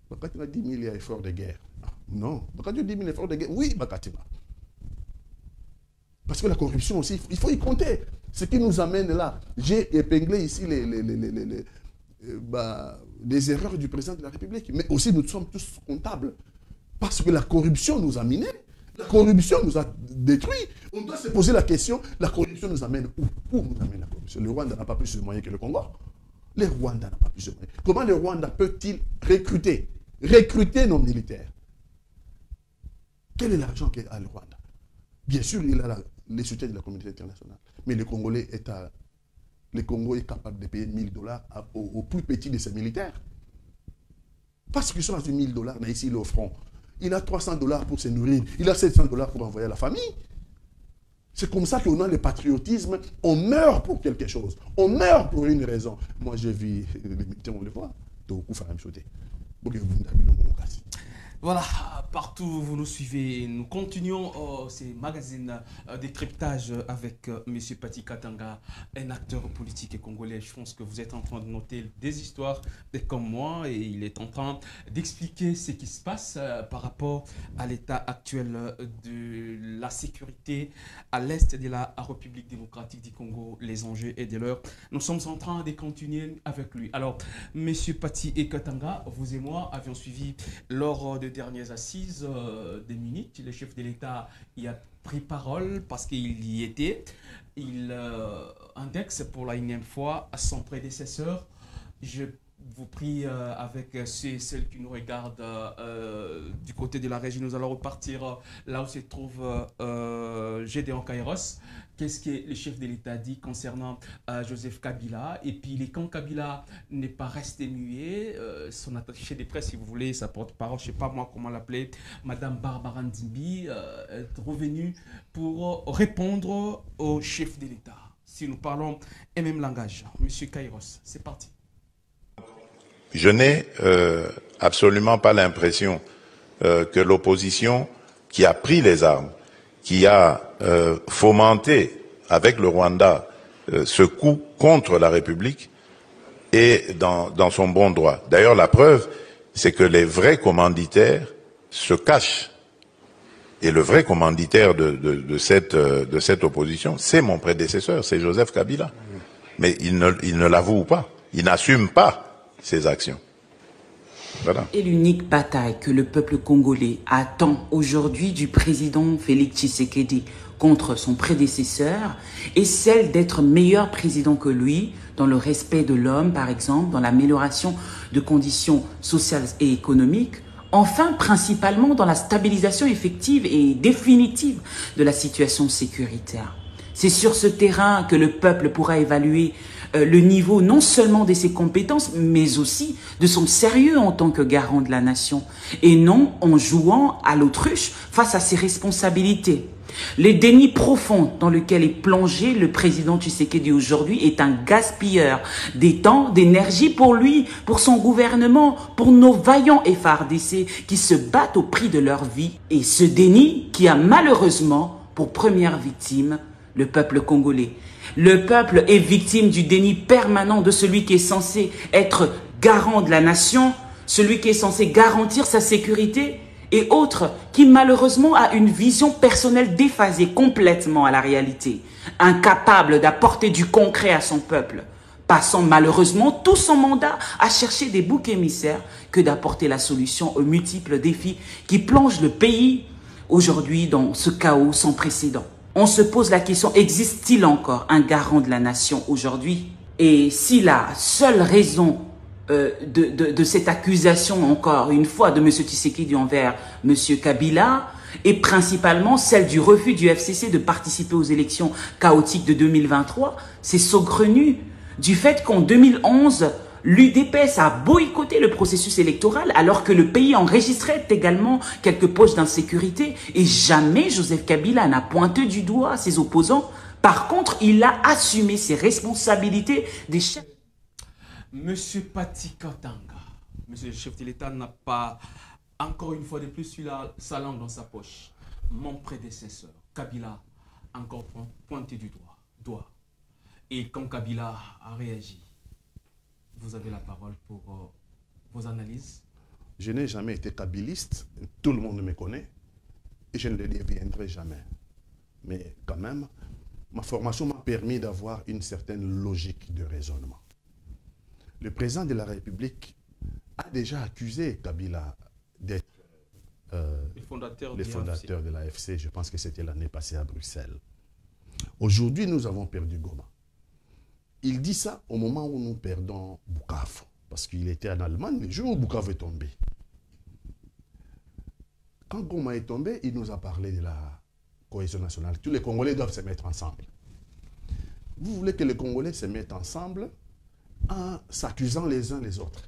Quand il y a 10 000, il y a effort de guerre. Non, quand il y a 10 000 efforts de guerre, oui, parce que la corruption aussi, il faut y compter. Ce qui nous amène là, j'ai épinglé ici les erreurs du président de la République, mais aussi nous sommes tous comptables. Parce que la corruption nous a minés. La corruption nous a détruits. On doit se poser la question, la corruption nous amène où? Où nous amène la corruption? Le Rwanda n'a pas plus de moyens que le Congo. Le Rwanda n'a pas plus de moyens. Comment le Rwanda peut-il recruter nos militaires? Quel est l'argent qu'a le Rwanda? Bien sûr, il a les soutiens de la communauté internationale. Mais le Congo est capable de payer $1 000 au plus petit de ses militaires. Parce qu'ils sont à $1 000, mais ici, il est au front. Il a $300 pour se nourrir. Il a $700 pour envoyer à la famille. C'est comme ça qu'on a le patriotisme. On meurt pour quelque chose. On meurt pour une raison. Moi, je vis, on le voit. Voilà, partout où vous nous suivez, nous continuons ces magazines décryptage avec M. Pati Katanga, un acteur politique congolais. Je pense que vous êtes en train de noter des histoires comme moi et il est en train d'expliquer ce qui se passe par rapport à l'état actuel de la sécurité à l'est de la République démocratique du Congo, les enjeux et de l'heure. Nous sommes en train de continuer avec lui. Alors, M. Pati Katanga, vous et moi avions suivi lors des dernières assises des Munich. Le chef de l'État y a pris parole parce qu'il y était. Il indexe pour la énième fois à son prédécesseur. Je vous prie avec celles qui nous regardent du côté de la régie. Nous allons repartir là où se trouve Gédéon Kairos. Qu'est-ce que le chef de l'État dit concernant Joseph Kabila? Et puis, quand Kabila n'est pas resté muet, son attaché de presse, si vous voulez, sa porte-parole, je ne sais pas moi comment l'appeler, Madame Barbara Ndimbi, est revenue pour répondre au chef de l'État. Si nous parlons un même langage. Monsieur Kairos, c'est parti. Je n'ai absolument pas l'impression que l'opposition qui a pris les armes, qui a fomenté avec le Rwanda ce coup contre la République est dans son bon droit. D'ailleurs, la preuve, c'est que les vrais commanditaires se cachent. Et le vrai commanditaire de cette opposition, c'est mon prédécesseur, c'est Joseph Kabila. Mais il ne l'avoue pas, il n'assume pas ses actions. Voilà. Et l'unique bataille que le peuple congolais attend aujourd'hui du président Félix Tshisekedi contre son prédécesseur est celle d'être meilleur président que lui dans le respect de l'homme, par exemple, dans l'amélioration de conditions sociales et économiques, enfin, principalement dans la stabilisation effective et définitive de la situation sécuritaire. C'est sur ce terrain que le peuple pourra évaluer le niveau non seulement de ses compétences, mais aussi de son sérieux en tant que garant de la nation, et non en jouant à l'autruche face à ses responsabilités. Le déni profond dans lequel est plongé le président Tshisekedi aujourd'hui est un gaspilleur des temps, d'énergie pour lui, pour son gouvernement, pour nos vaillants FARDC qui se battent au prix de leur vie. Et ce déni qui a malheureusement pour première victime le peuple congolais. Le peuple est victime du déni permanent de celui qui est censé être garant de la nation, celui qui est censé garantir sa sécurité, et autres qui malheureusement a une vision personnelle déphasée complètement à la réalité, incapable d'apporter du concret à son peuple, passant malheureusement tout son mandat à chercher des boucs émissaires que d'apporter la solution aux multiples défis qui plongent le pays aujourd'hui dans ce chaos sans précédent. On se pose la question, existe-t-il encore un garant de la nation aujourd'hui? Et si la seule raison de cette accusation, encore une fois, de M. Tshisekedi envers M. Kabila, est principalement celle du refus du FCC de participer aux élections chaotiques de 2023, c'est saugrenu du fait qu'en 2011, l'UDPS a boycotté le processus électoral alors que le pays enregistrait également quelques poches d'insécurité et jamais Joseph Kabila n'a pointé du doigt ses opposants. Par contre, il a assumé ses responsabilités des chefs. Monsieur Pati Katanga, monsieur le chef de l'État n'a pas encore une fois de plus eu sa langue dans sa poche. Mon prédécesseur, Kabila, encore pointé du doigt. Et quand Kabila a réagi, vous avez la parole pour vos analyses. Je n'ai jamais été kabiliste, tout le monde me connaît, et je ne le deviendrai jamais. Mais quand même, ma formation m'a permis d'avoir une certaine logique de raisonnement. Le président de la République a déjà accusé Kabila d'être le fondateur de l'AFC. Je pense que c'était l'année passée à Bruxelles. Aujourd'hui, nous avons perdu Goma. Il dit ça au moment où nous perdons Bukavu, parce qu'il était en Allemagne le jour où Bukavu est tombé. Quand Goma est tombé, il nous a parlé de la cohésion nationale. Tous les Congolais doivent se mettre ensemble. Vous voulez que les Congolais se mettent ensemble en s'accusant les uns les autres.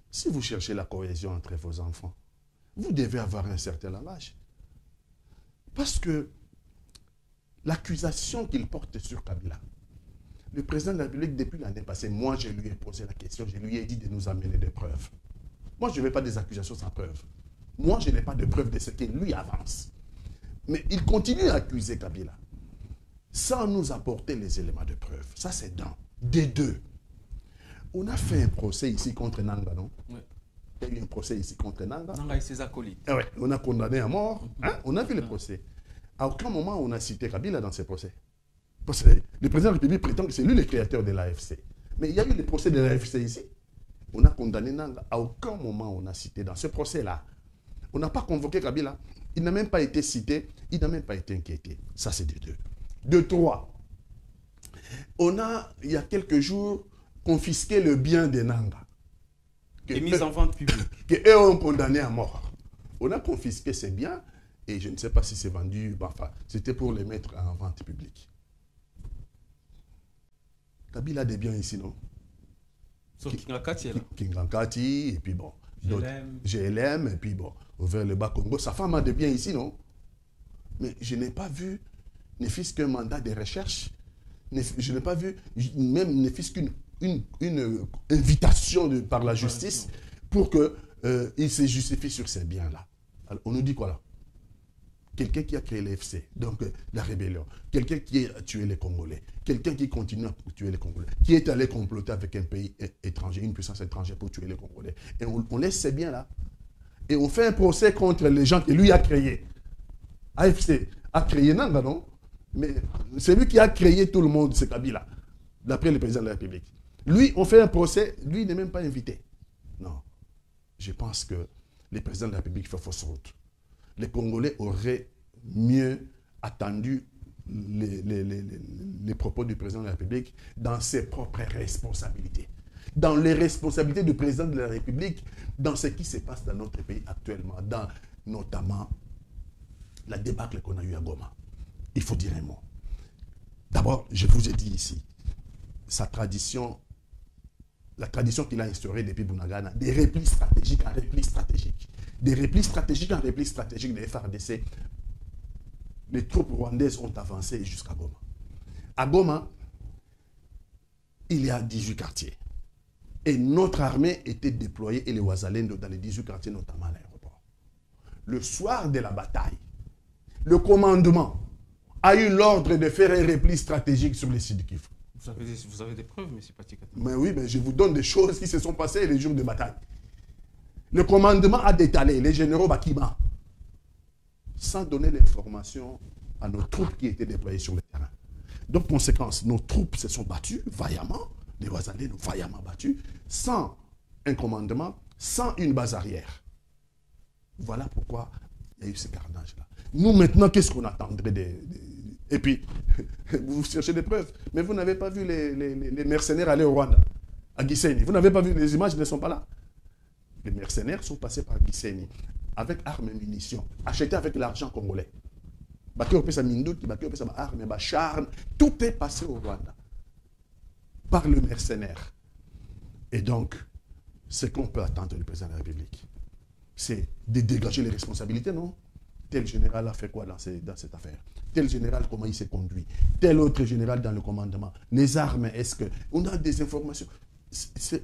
Si vous cherchez la cohésion entre vos enfants, vous devez avoir un certain langage. Parce que l'accusation qu'il porte sur Kabila, le président de la République, depuis l'année passée, moi, je lui ai posé la question, je lui ai dit de nous amener des preuves. Moi, je ne veux pas des accusations sans preuves. Moi, je n'ai pas de preuve de ce qu'il lui avance. Mais il continue à accuser Kabila sans nous apporter les éléments de preuve. Ça, c'est d'un. Des deux. On a fait un procès ici contre Nanga, non? Oui. Il y a eu un procès ici contre Nanga. Nanga et ses acolytes. Ouais, on a condamné à mort. Hein? On a vu le procès. À aucun moment on a cité Kabila dans ces procès. Parce que le président de la République prétend que c'est lui le créateur de l'AFC. Mais il y a eu le procès de l'AFC ici. On a condamné Nanga. À aucun moment on a cité dans ce procès-là. On n'a pas convoqué Kabila. Il n'a même pas été cité. Il n'a même pas été inquiété. Ça, c'est de deux. De trois. On a, il y a quelques jours, confisqué le bien de Nanga. Et mise en vente publique. Qu'eux ont condamné à mort. On a confisqué ces biens et je ne sais pas si c'est vendu. Enfin, c'était pour les mettre en vente publique. Kabila a des biens ici, non? Sur Kingakati, là. Kingakati, et puis bon. GLM, et puis bon, vers le Bas-Congo. Sa femme a des biens ici, non? Mais je n'ai pas vu, ne fût-ce qu'un mandat de recherche. Je n'ai pas vu, même ne fût-ce qu'une invitation par la justice pour qu'il se justifie sur ces biens-là. On nous dit quoi là? Quelqu'un qui a créé l'FC, donc la rébellion, quelqu'un qui a tué les Congolais, quelqu'un qui continue à tuer les Congolais, qui est allé comploter avec un pays étranger, une puissance étrangère pour tuer les Congolais. Et on laisse ces biens-là. Et on fait un procès contre les gens que lui a créés. AFC a créé Nanga, non? Mais c'est lui qui a créé tout le monde, c'est Kabila, d'après le président de la République. Lui, on fait un procès, lui, il n'est même pas invité. Non. Je pense que le président de la République fait fausse route. Les Congolais auraient mieux attendu les propos du président de la République dans ses propres responsabilités. Dans les responsabilités du président de la République, dans ce qui se passe dans notre pays actuellement, dans notamment la débâcle qu'on a eue à Goma. Il faut dire un mot. D'abord, je vous ai dit ici, sa tradition, la tradition qu'il a instaurée depuis Bunagana, des replis stratégiques en replis stratégiques. Des replis stratégiques en replis stratégiques des FARDC. Les troupes rwandaises ont avancé jusqu'à Goma. À Goma, il y a 18 quartiers. Et notre armée était déployée, et les Ouazalendo, dans les 18 quartiers, notamment à l'aéroport. Le soir de la bataille, le commandement a eu l'ordre de faire un repli stratégique sur les sites de Kivu. Vous avez des preuves, M. Patikata? Mais oui, mais je vous donne des choses qui se sont passées les jours de bataille. Le commandement a détalé les généraux Bakima sans donner l'information à nos troupes qui étaient déployées sur le terrain. Donc, conséquence, nos troupes se sont battues vaillamment, les Ouazalais nous vaillamment battus, sans un commandement, sans une base arrière. Voilà pourquoi il y a eu ce carnage-là. Nous, maintenant, qu'est-ce qu'on attendrait Et puis, vous cherchez des preuves, mais vous n'avez pas vu les mercenaires aller au Rwanda, à Gisenyi. Vous n'avez pas vu, les images ne sont pas là. Les mercenaires sont passés par Gisenyi, avec armes et munitions, achetés avec l'argent congolais. Tout est passé au Rwanda par le mercenaire. Et donc, ce qu'on peut attendre du président de la République, c'est de dégager les responsabilités, non? Tel général a fait quoi dans cette affaire? Tel général, comment il s'est conduit? Tel autre général dans le commandement? Les armes, est-ce que... On a des informations. Ce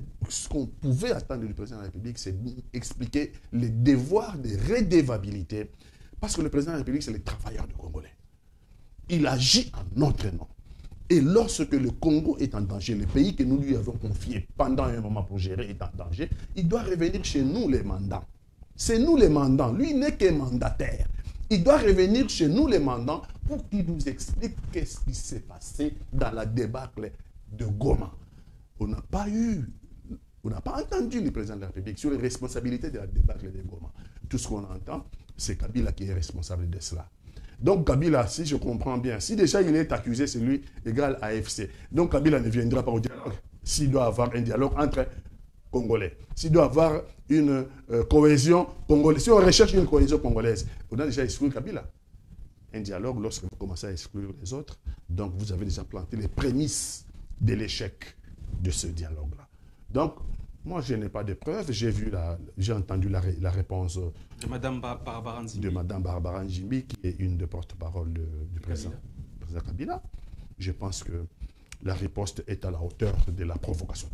qu'on pouvait attendre du président de la République, c'est d'expliquer les devoirs de redevabilité. Parce que le président de la République, c'est le travailleur du Congolais. Il agit en notre nom. Et lorsque le Congo est en danger, le pays que nous lui avons confié pendant un moment pour gérer est en danger, il doit revenir chez nous les mandants. C'est nous les mandants. Lui n'est que mandataire. Il doit revenir chez nous les mandants pour qu'il nous explique qu'est-ce qui s'est passé dans la débâcle de Goma. On n'a pas entendu le président de la République sur les responsabilités de la débâcle de Goma. Tout ce qu'on entend, c'est Kabila qui est responsable de cela. Donc Kabila, si je comprends bien, si déjà il est accusé, c'est lui égal à AFC. Donc Kabila ne viendra pas au dialogue. S'il doit avoir un dialogue entre Congolais, s'il doit avoir une cohésion congolaise, si on recherche une cohésion congolaise, on a déjà exclu Kabila. Un dialogue, lorsque vous commencez à exclure les autres, donc vous avez déjà planté les prémices de l'échec de ce dialogue-là. Donc, moi, je n'ai pas de preuves. J'ai entendu la réponse de Mme Barbara Nzimbi. De Mme Barbara Nzimbi, qui est une des porte-parole du président Kabila. Je pense que la riposte est à la hauteur de la provocation.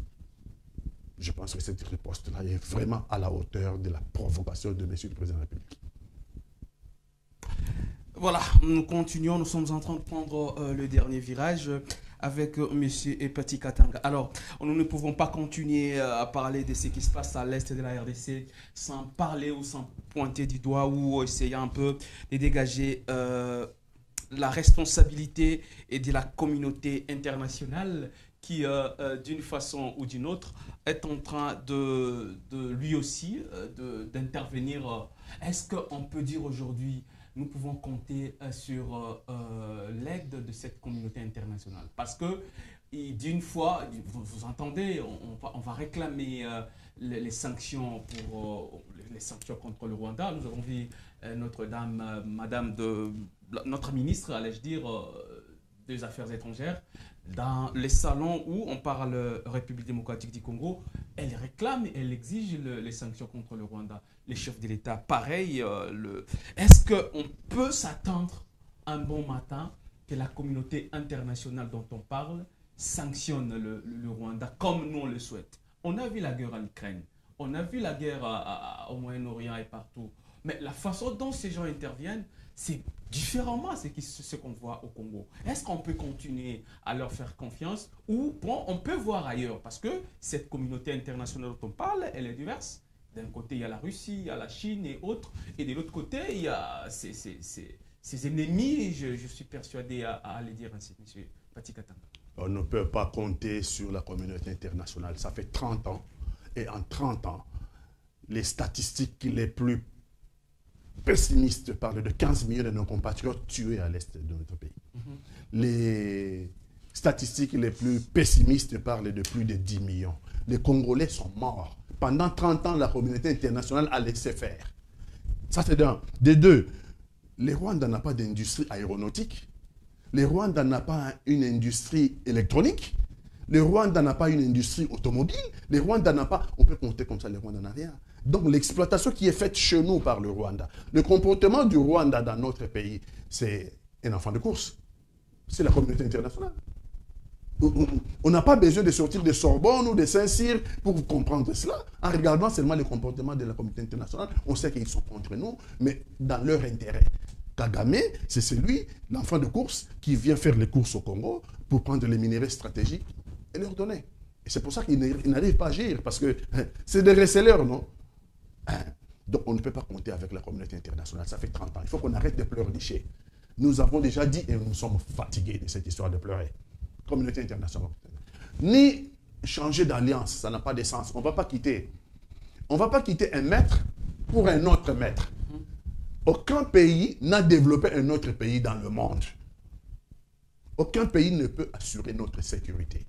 Je pense que cette riposte-là est vraiment à la hauteur de la provocation de M. le Président de la République. Voilà, nous continuons, nous sommes en train de prendre le dernier virage avec M. Epati Katanga. Alors, nous ne pouvons pas continuer à parler de ce qui se passe à l'est de la RDC sans parler ou sans pointer du doigt ou essayer un peu de dégager la responsabilité et de la communauté internationale qui, d'une façon ou d'une autre, est en train de lui aussi d'intervenir. Est-ce qu'on peut dire aujourd'hui nous pouvons compter sur l'aide de cette communauté internationale? Parce que, d'une fois, vous entendez, on va réclamer les sanctions les sanctions contre le Rwanda. Nous avons vu notre ministre, allais-je dire, des Affaires étrangères, dans les salons où on parle République démocratique du Congo, elle réclame, elle exige les sanctions contre le Rwanda. Les chefs de l'État, pareil. Est-ce qu'on peut s'attendre un bon matin que la communauté internationale dont on parle sanctionne le Rwanda comme nous on le souhaite? On a vu la guerre en Ukraine, on a vu la guerre au Moyen-Orient et partout. Mais la façon dont ces gens interviennent, c'est différemment ce qu'on voit au Congo. Est-ce qu'on peut continuer à leur faire confiance ou bon, on peut voir ailleurs? Parce que cette communauté internationale dont on parle, elle est diverse. D'un côté, il y a la Russie, il y a la Chine et autres. Et de l'autre côté, il y a ces ennemis, je suis persuadé à les dire ainsi, M. Epati Katanga. On ne peut pas compter sur la communauté internationale. Ça fait 30 ans. Et en 30 ans, les statistiques les plus pessimistes parlent de 15 millions de nos compatriotes tués à l'est de notre pays. Les statistiques les plus pessimistes parlent de plus de 10 millions. Les Congolais sont morts. Pendant 30 ans, la communauté internationale a laissé faire. Ça, c'est d'un. De deux, les Rwandais n'ont pas d'industrie aéronautique. Les Rwandais n'ont pas une industrie électronique. Les Rwandais n'ont pas une industrie automobile. Les Rwandais n'ont pas... On peut compter comme ça, les Rwandais n'ont rien. Donc, l'exploitation qui est faite chez nous par le Rwanda, le comportement du Rwanda dans notre pays, c'est un enfant de course. C'est la communauté internationale. On n'a pas besoin de sortir de Sorbonne ou de Saint-Cyr pour comprendre cela. En regardant seulement le comportement de la communauté internationale, on sait qu'ils sont contre nous, mais dans leur intérêt. Kagame, c'est celui, l'enfant de course, qui vient faire les courses au Congo pour prendre les minéraux stratégiques et leur donner. Et c'est pour ça qu'ils n'arrivent pas à agir, parce que c'est des receleurs, non? Donc on ne peut pas compter avec la communauté internationale. Ça fait 30 ans. Il faut qu'on arrête de pleurnicher. Nous avons déjà dit et nous sommes fatigués de cette histoire de pleurer. Communauté internationale. Ni changer d'alliance, ça n'a pas de sens. On ne va pas quitter. On ne va pas quitter un maître pour un autre maître. Aucun pays n'a développé un autre pays dans le monde. Aucun pays ne peut assurer notre sécurité.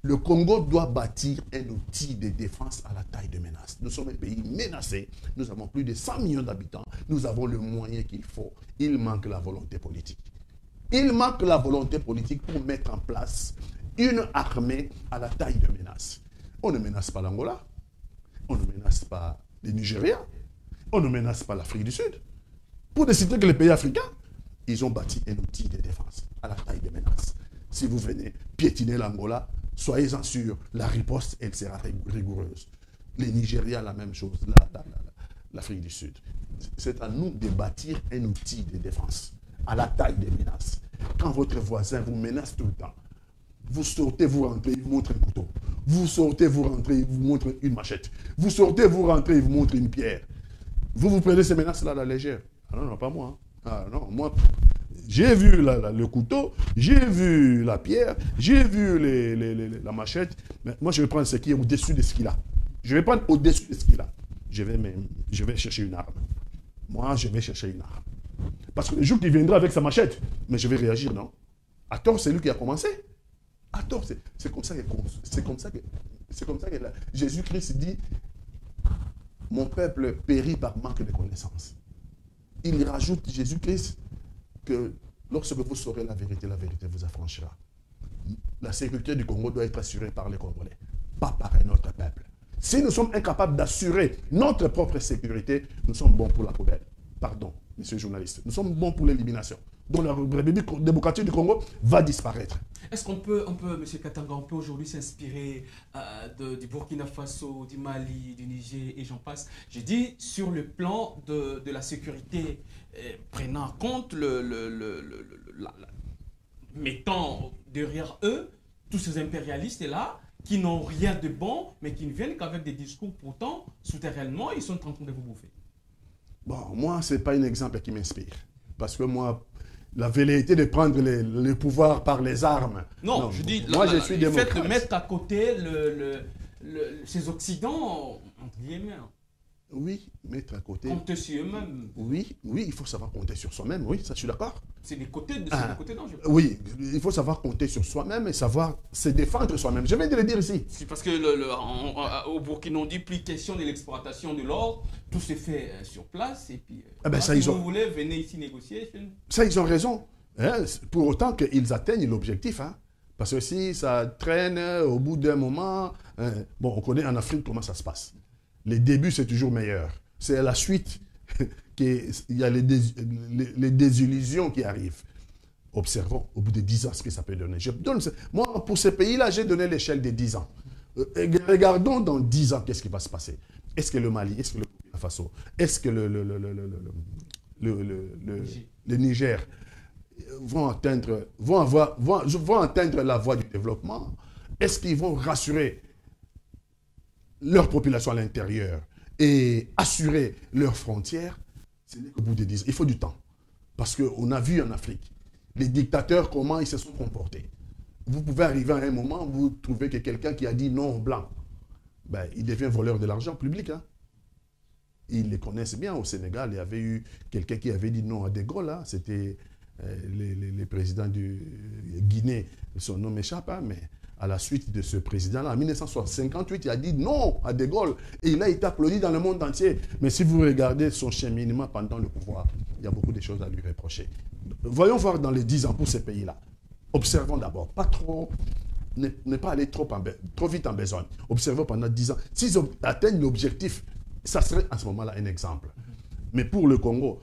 Le Congo doit bâtir un outil de défense à la taille de menace. Nous sommes un pays menacé. Nous avons plus de 100 millions d'habitants. Nous avons le moyen qu'il faut. Il manque la volonté politique. Il manque la volonté politique pour mettre en place une armée à la taille de menace. On ne menace pas l'Angola. On ne menace pas le Nigeria. On ne menace pas l'Afrique du Sud. Pour décider que les pays africains, ils ont bâti un outil de défense à la taille de menace. Si vous venez piétiner l'Angola, soyez-en sûrs, la riposte, elle sera rigoureuse. Le Nigeria, la même chose. L'Afrique du Sud. C'est à nous de bâtir un outil de défense à la taille des menaces. Quand votre voisin vous menace tout le temps, vous sortez, vous rentrez, il vous montre un couteau. Vous sortez, vous rentrez, il vous montre une machette. Vous sortez, vous rentrez, il vous montre une pierre. Vous prenez ces menaces-là à la légère. Ah non, pas moi. Ah non, moi, j'ai vu le couteau, j'ai vu la pierre, j'ai vu la machette. Mais moi, je vais prendre ce qui est au-dessus de ce qu'il a. Je vais prendre au-dessus de ce qu'il a. Je vais chercher une arme. Moi, je vais chercher une arme. Parce que le jour qu'il viendra avec sa machette, mais je vais réagir, non? À tort, c'est lui qui a commencé. À tort, c'est comme ça que Jésus-Christ dit, mon peuple périt par manque de connaissance. Il rajoute, Jésus-Christ, que lorsque vous saurez la vérité vous affranchira. La sécurité du Congo doit être assurée par les Congolais, pas par un autre peuple. Si nous sommes incapables d'assurer notre propre sécurité, nous sommes bons pour la poubelle. Pardon, monsieur le journaliste. Nous sommes bons pour l'élimination. dont la République démocratique du Congo va disparaître. Est-ce qu'on peut, M. Katanga, on peut aujourd'hui s'inspirer du Burkina Faso, du Mali, du Niger et j'en passe. J'ai dit sur le plan de la sécurité, prenant en compte mettant derrière eux tous ces impérialistes-là qui n'ont rien de bon, mais qui ne viennent qu'avec des discours, pourtant, souterrainement, ils sont en train de vous bouffer. Bon, moi, ce n'est pas un exemple qui m'inspire. Parce que moi, la velléité de prendre le pouvoir par les armes... Non, je dis, moi, je suis démocrate. Le fait de mettre à côté ces Occidents, entre guillemets. Oui, mettre à côté... Compter sur eux-mêmes. Oui, il faut savoir compter sur soi-même, oui, ça je suis d'accord. C'est des côtés dangereux. Oui, il faut savoir compter sur soi-même et savoir se défendre soi-même. Je viens de le dire ici. C'est parce que au Burkina, on dit plus question de l'exploitation de l'or, tout se fait sur place et puis si vous voulez, venez ici négocier. Ça, ils ont raison. Hein, pour autant qu'ils atteignent l'objectif. Hein. Parce que si ça traîne au bout d'un moment, bon, on connaît en Afrique comment ça se passe. Les débuts, c'est toujours meilleur. C'est à la suite qu'il y a les désillusions qui arrivent. Observons au bout de 10 ans ce que ça peut donner. Moi, pour ces pays-là, j'ai donné l'échelle des 10 ans. Regardons dans 10 ans qu'est-ce qui va se passer. Est-ce que le Mali, est-ce que le Burkina Faso, est-ce que le Niger vont atteindre la voie du développement? Est-ce qu'ils vont rassurer leur population à l'intérieur et assurer leurs frontières? Ce n'est qu'au bout de 10 ans. Il faut du temps. Parce qu'on a vu en Afrique, les dictateurs, comment ils se sont comportés. Vous pouvez arriver à un moment où vous trouvez que quelqu'un qui a dit non aux Blancs, ben, il devient voleur de l'argent public. Hein. Ils les connaissent bien au Sénégal. Il y avait eu quelqu'un qui avait dit non à De Gaulle. Hein. C'était le président du Guinée. Son nom m'échappe, hein, mais à la suite de ce président-là, en 1958, il a dit non à De Gaulle. Et il a été applaudi dans le monde entier. Mais si vous regardez son cheminement pendant le pouvoir, il y a beaucoup de choses à lui reprocher. Voyons voir dans les 10 ans pour ces pays-là. Observons d'abord, pas trop, ne pas aller trop vite en besogne. Observons pendant 10 ans. S'ils atteignent l'objectif, ça serait à ce moment-là un exemple. Mais pour le Congo,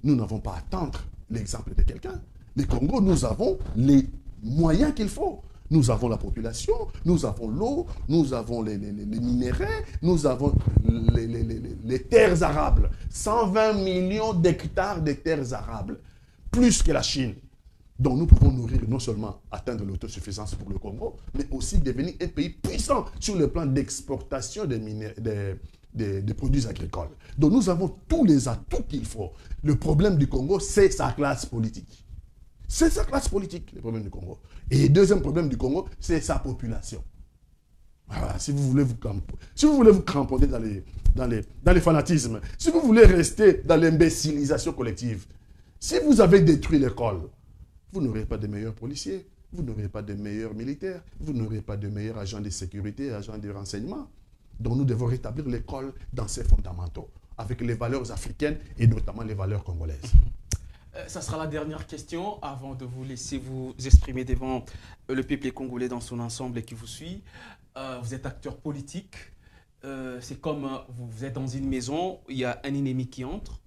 nous n'avons pas à attendre l'exemple de quelqu'un. Le Congo, nous avons les moyens qu'il faut. Nous avons la population, nous avons l'eau, nous avons les minéraux, nous avons les terres arables. 120 millions d'hectares de terres arables, plus que la Chine. Donc nous pouvons nourrir, non seulement atteindre l'autosuffisance pour le Congo, mais aussi devenir un pays puissant sur le plan d'exportation des produits agricoles. Donc nous avons tous les atouts qu'il faut. Le problème du Congo, c'est sa classe politique. C'est sa classe politique, le problème du Congo. Et le deuxième problème du Congo, c'est sa population. Voilà, si vous voulez vous cramponner dans les fanatismes, si vous voulez rester dans l'imbécilisation collective, si vous avez détruit l'école, vous n'aurez pas de meilleurs policiers, vous n'aurez pas de meilleurs militaires, vous n'aurez pas de meilleurs agents de sécurité, agents de renseignement. Donc nous devons rétablir l'école dans ses fondamentaux, avec les valeurs africaines et notamment les valeurs congolaises. Ça sera la dernière question avant de vous laisser vous exprimer devant le peuple congolais dans son ensemble et qui vous suit. Vous êtes acteur politique. C'est comme vous êtes dans une maison, il y a un ennemi qui entre.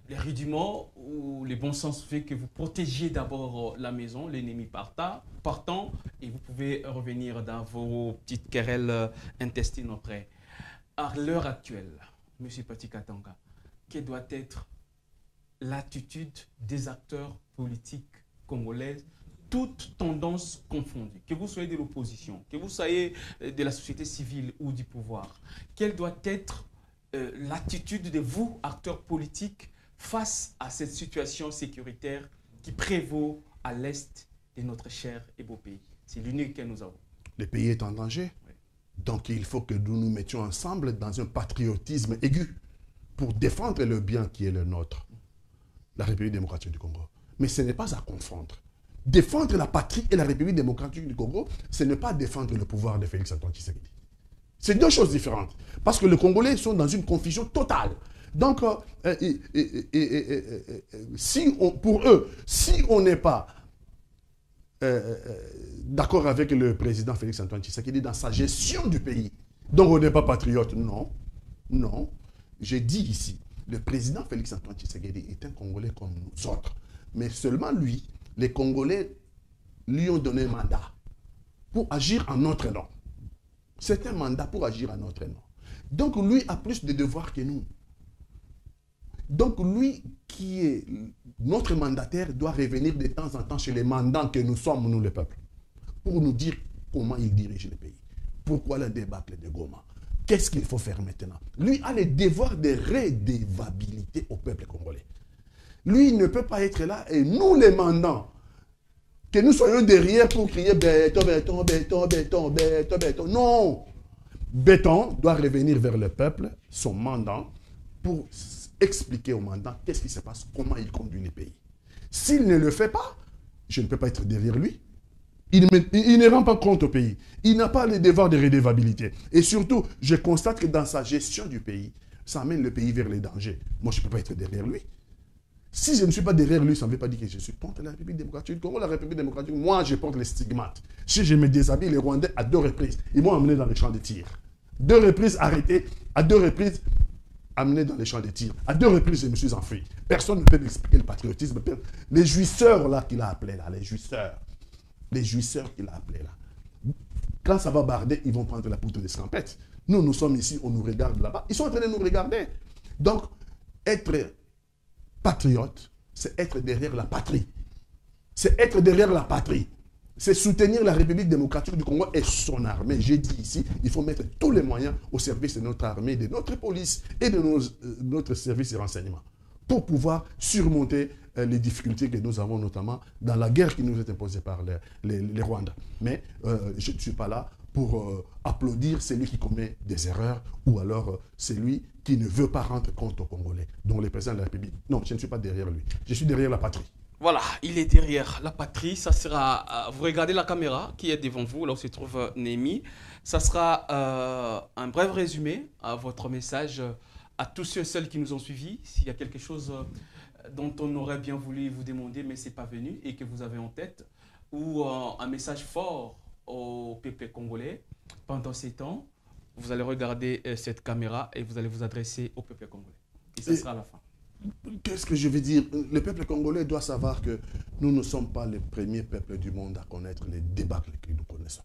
Les rudiments ou les bons sens fait que vous protégez d'abord la maison, l'ennemi partant, et vous pouvez revenir dans vos petites querelles intestines après. À l'heure actuelle, M. Petit Katanga, quelle doit être l'attitude des acteurs politiques congolais, toutes tendances confondues, que vous soyez de l'opposition, que vous soyez de la société civile ou du pouvoir, quelle doit être l'attitude de vous, acteurs politiques, face à cette situation sécuritaire qui prévaut à l'est de notre cher et beau pays? C'est l'unique que nous avons. Le pays est en danger. Oui. Donc il faut que nous nous mettions ensemble dans un patriotisme aigu pour défendre le bien qui est le nôtre, la République démocratique du Congo. Mais ce n'est pas à confondre. Défendre la patrie et la République démocratique du Congo, ce n'est pas défendre le pouvoir de Félix-Antoine Tshisekedi. C'est deux choses différentes. Parce que les Congolais sont dans une confusion totale. Donc, pour eux, si on n'est pas d'accord avec le président Félix-Antoine Tshisekedi dans sa gestion du pays, donc on n'est pas patriote, non. Non. J'ai dit ici, Le président Félix Antoine Tshisekedi est un Congolais comme nous autres. Mais seulement lui, les Congolais lui ont donné un mandat pour agir en notre nom. C'est un mandat pour agir en notre nom. Donc lui a plus de devoirs que nous. Donc lui qui est notre mandataire doit revenir de temps en temps chez les mandants que nous sommes, nous le peuple, pour nous dire comment il dirige le pays. Pourquoi la débâcle de Goma? Qu'est-ce qu'il faut faire maintenant? Lui a le devoir de redevabilité au peuple congolais. Lui, il ne peut pas être là et nous, les mandants, que nous soyons derrière pour crier béton, béton, béton, béton, béton, béton. Non! Béton doit revenir vers le peuple, son mandant, pour expliquer au mandant qu'est-ce qui se passe, comment il conduit le pays. S'il ne le fait pas, je ne peux pas être derrière lui. Il ne rend pas compte au pays. Il n'a pas le devoir de redevabilité. Et surtout, je constate que dans sa gestion du pays, ça amène le pays vers les dangers. Moi, je ne peux pas être derrière lui. Si je ne suis pas derrière lui, ça ne veut pas dire que je suis contre la République démocratique du Congo. La République démocratique, moi, je porte les stigmates. Si je me déshabille, les Rwandais, à 2 reprises, ils m'ont amené dans les champs de tir. 2 reprises arrêté, à 2 reprises amené dans les champs de tir. À 2 reprises, je me suis enfui. Personne ne peut m'expliquer le patriotisme. Les jouisseurs là qu'il a appelés là, les jouisseurs qu'il a appelés là. Quand ça va barder, ils vont prendre la poutre d'escampette. Nous, nous sommes ici, on nous regarde là-bas. Ils sont en train de nous regarder. Donc, être patriote, c'est être derrière la patrie. C'est être derrière la patrie. C'est soutenir la République démocratique du Congo et son armée. J'ai dit ici, il faut mettre tous les moyens au service de notre armée, de notre police et de notre service de renseignement pour pouvoir surmonter les difficultés que nous avons, notamment dans la guerre qui nous est imposée par les Rwandais. Mais je ne suis pas là pour applaudir celui qui commet des erreurs ou alors celui qui ne veut pas rendre compte aux Congolais, dont le président de la République. Non, je ne suis pas derrière lui. Je suis derrière la patrie. Voilà, il est derrière la patrie. Ça sera, vous regardez la caméra qui est devant vous, là où se trouve Némi. Ça sera un bref résumé à votre message à tous ceux et celles qui nous ont suivis. S'il y a quelque chose dont on aurait bien voulu vous demander, mais ce n'est pas venu et que vous avez en tête, ou un message fort au peuple congolais pendant ces temps, vous allez regarder cette caméra et vous allez vous adresser au peuple congolais. Et ça sera à la fin. Qu'est-ce que je veux dire? Le peuple congolais doit savoir que nous ne sommes pas le premier peuple du monde à connaître les débâcles que nous connaissons.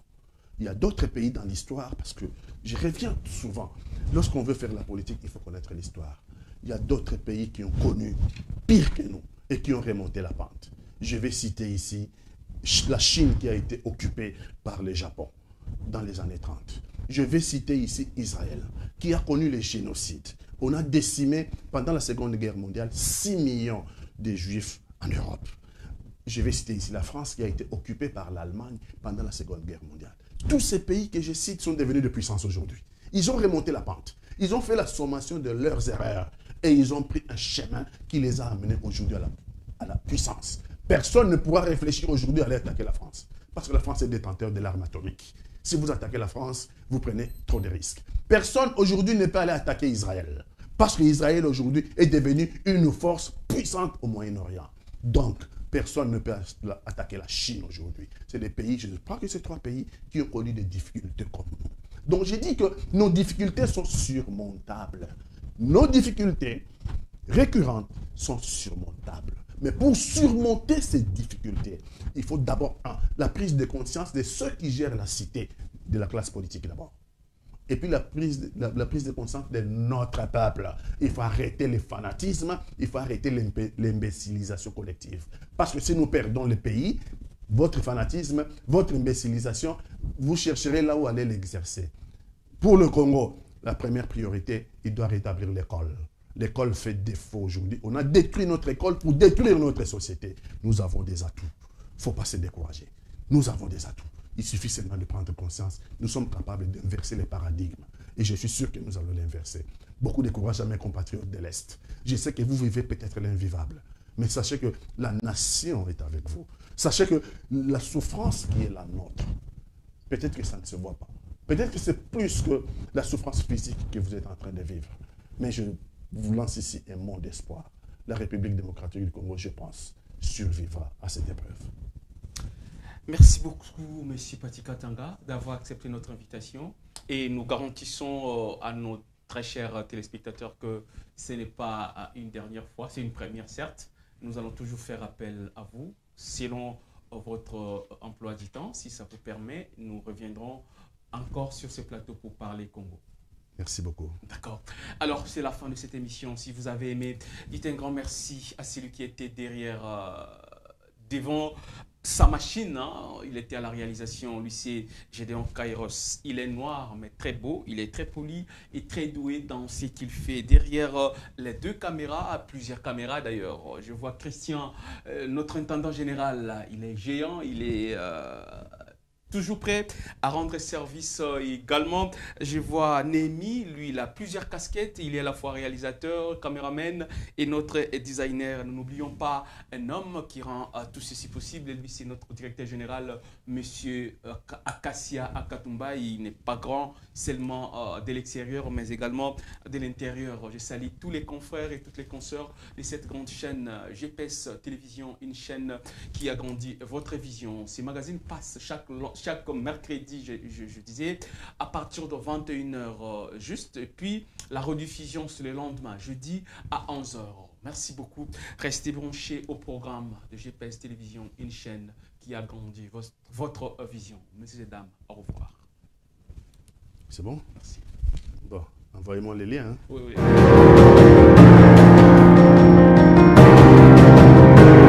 Il y a d'autres pays dans l'histoire, parce que je reviens souvent. Lorsqu'on veut faire la politique, il faut connaître l'histoire. Il y a d'autres pays qui ont connu pire que nous et qui ont remonté la pente. Je vais citer ici la Chine qui a été occupée par le Japon dans les années 30. Je vais citer ici Israël qui a connu les génocides. On a décimé pendant la Seconde Guerre mondiale 6 millions de Juifs en Europe. Je vais citer ici la France qui a été occupée par l'Allemagne pendant la Seconde Guerre mondiale. Tous ces pays que je cite sont devenus de puissance aujourd'hui. Ils ont remonté la pente. Ils ont fait la sommation de leurs erreurs et ils ont pris un chemin qui les a amenés aujourd'hui à la puissance. Personne ne pourra réfléchir aujourd'hui à aller attaquer la France parce que la France est détenteur de l'arme atomique. Si vous attaquez la France, vous prenez trop de risques. Personne aujourd'hui ne peut aller attaquer Israël parce qu'Israël aujourd'hui est devenu une force puissante au Moyen-Orient. Donc, personne ne peut attaquer la Chine aujourd'hui. C'est des pays, je crois que c'est 3 pays qui ont connu des difficultés comme nous. Donc, j'ai dit que nos difficultés sont surmontables. Nos difficultés récurrentes sont surmontables. Mais pour surmonter ces difficultés, il faut d'abord la prise de conscience de ceux qui gèrent la cité, de la classe politique d'abord. Et puis la prise de conscience de notre peuple. Il faut arrêter le fanatisme, il faut arrêter l'imbécilisation collective. Parce que si nous perdons le pays, votre fanatisme, votre imbécilisation, vous chercherez là où aller l'exercer. Pour le Congo, la première priorité, il doit rétablir l'école. L'école fait défaut aujourd'hui. On a détruit notre école pour détruire notre société. Nous avons des atouts. Il ne faut pas se décourager. Nous avons des atouts. Il suffit seulement de prendre conscience. Nous sommes capables d'inverser les paradigmes. Et je suis sûr que nous allons l'inverser. Beaucoup de courage à mes compatriotes de l'Est. Je sais que vous vivez peut-être l'invivable. Mais sachez que la nation est avec vous. Sachez que la souffrance qui est la nôtre, peut-être que ça ne se voit pas. Peut-être que c'est plus que la souffrance physique que vous êtes en train de vivre. Mais je vous lance ici un mot d'espoir. La République démocratique du Congo, je pense, survivra à cette épreuve. Merci beaucoup, M. Patika Tanga, d'avoir accepté notre invitation. Et nous garantissons à nos très chers téléspectateurs, que ce n'est pas une dernière fois, c'est une première certes. Nous allons toujours faire appel à vous. Selon votre emploi du temps, si ça vous permet, nous reviendrons encore sur ce plateau pour parler Congo. Merci beaucoup. D'accord. Alors, c'est la fin de cette émission. Si vous avez aimé, dites un grand merci à celui qui était derrière, devant sa machine. Hein. Il était à la réalisation, lui c'est Gédéon Kairos. Il est noir, mais très beau. Il est très poli et très doué dans ce qu'il fait. Derrière les deux caméras, plusieurs caméras d'ailleurs. Je vois Christian, notre intendant général. Il est géant, il est... toujours prêt à rendre service également. Je vois Némi, lui, il a plusieurs casquettes. Il est à la fois réalisateur, caméraman et notre designer. Nous n'oublions pas un homme qui rend tout ceci possible. Lui, c'est notre directeur général, Monsieur Akasia Akatumba. Il n'est pas grand seulement de l'extérieur, mais également de l'intérieur. Je salue tous les confrères et toutes les consoeurs de cette grande chaîne GPS Télévision, une chaîne qui agrandit votre vision. Ces magazines passent chaque mercredi, je disais, à partir de 21h juste. Et puis, la rediffusion, c'est le lendemain, jeudi à 11h. Merci beaucoup. Restez branchés au programme de GPS Télévision, une chaîne qui agrandit votre vision. Messieurs et dames, au revoir. C'est bon? Merci. Bon, envoyez-moi les liens. Hein. Oui, oui.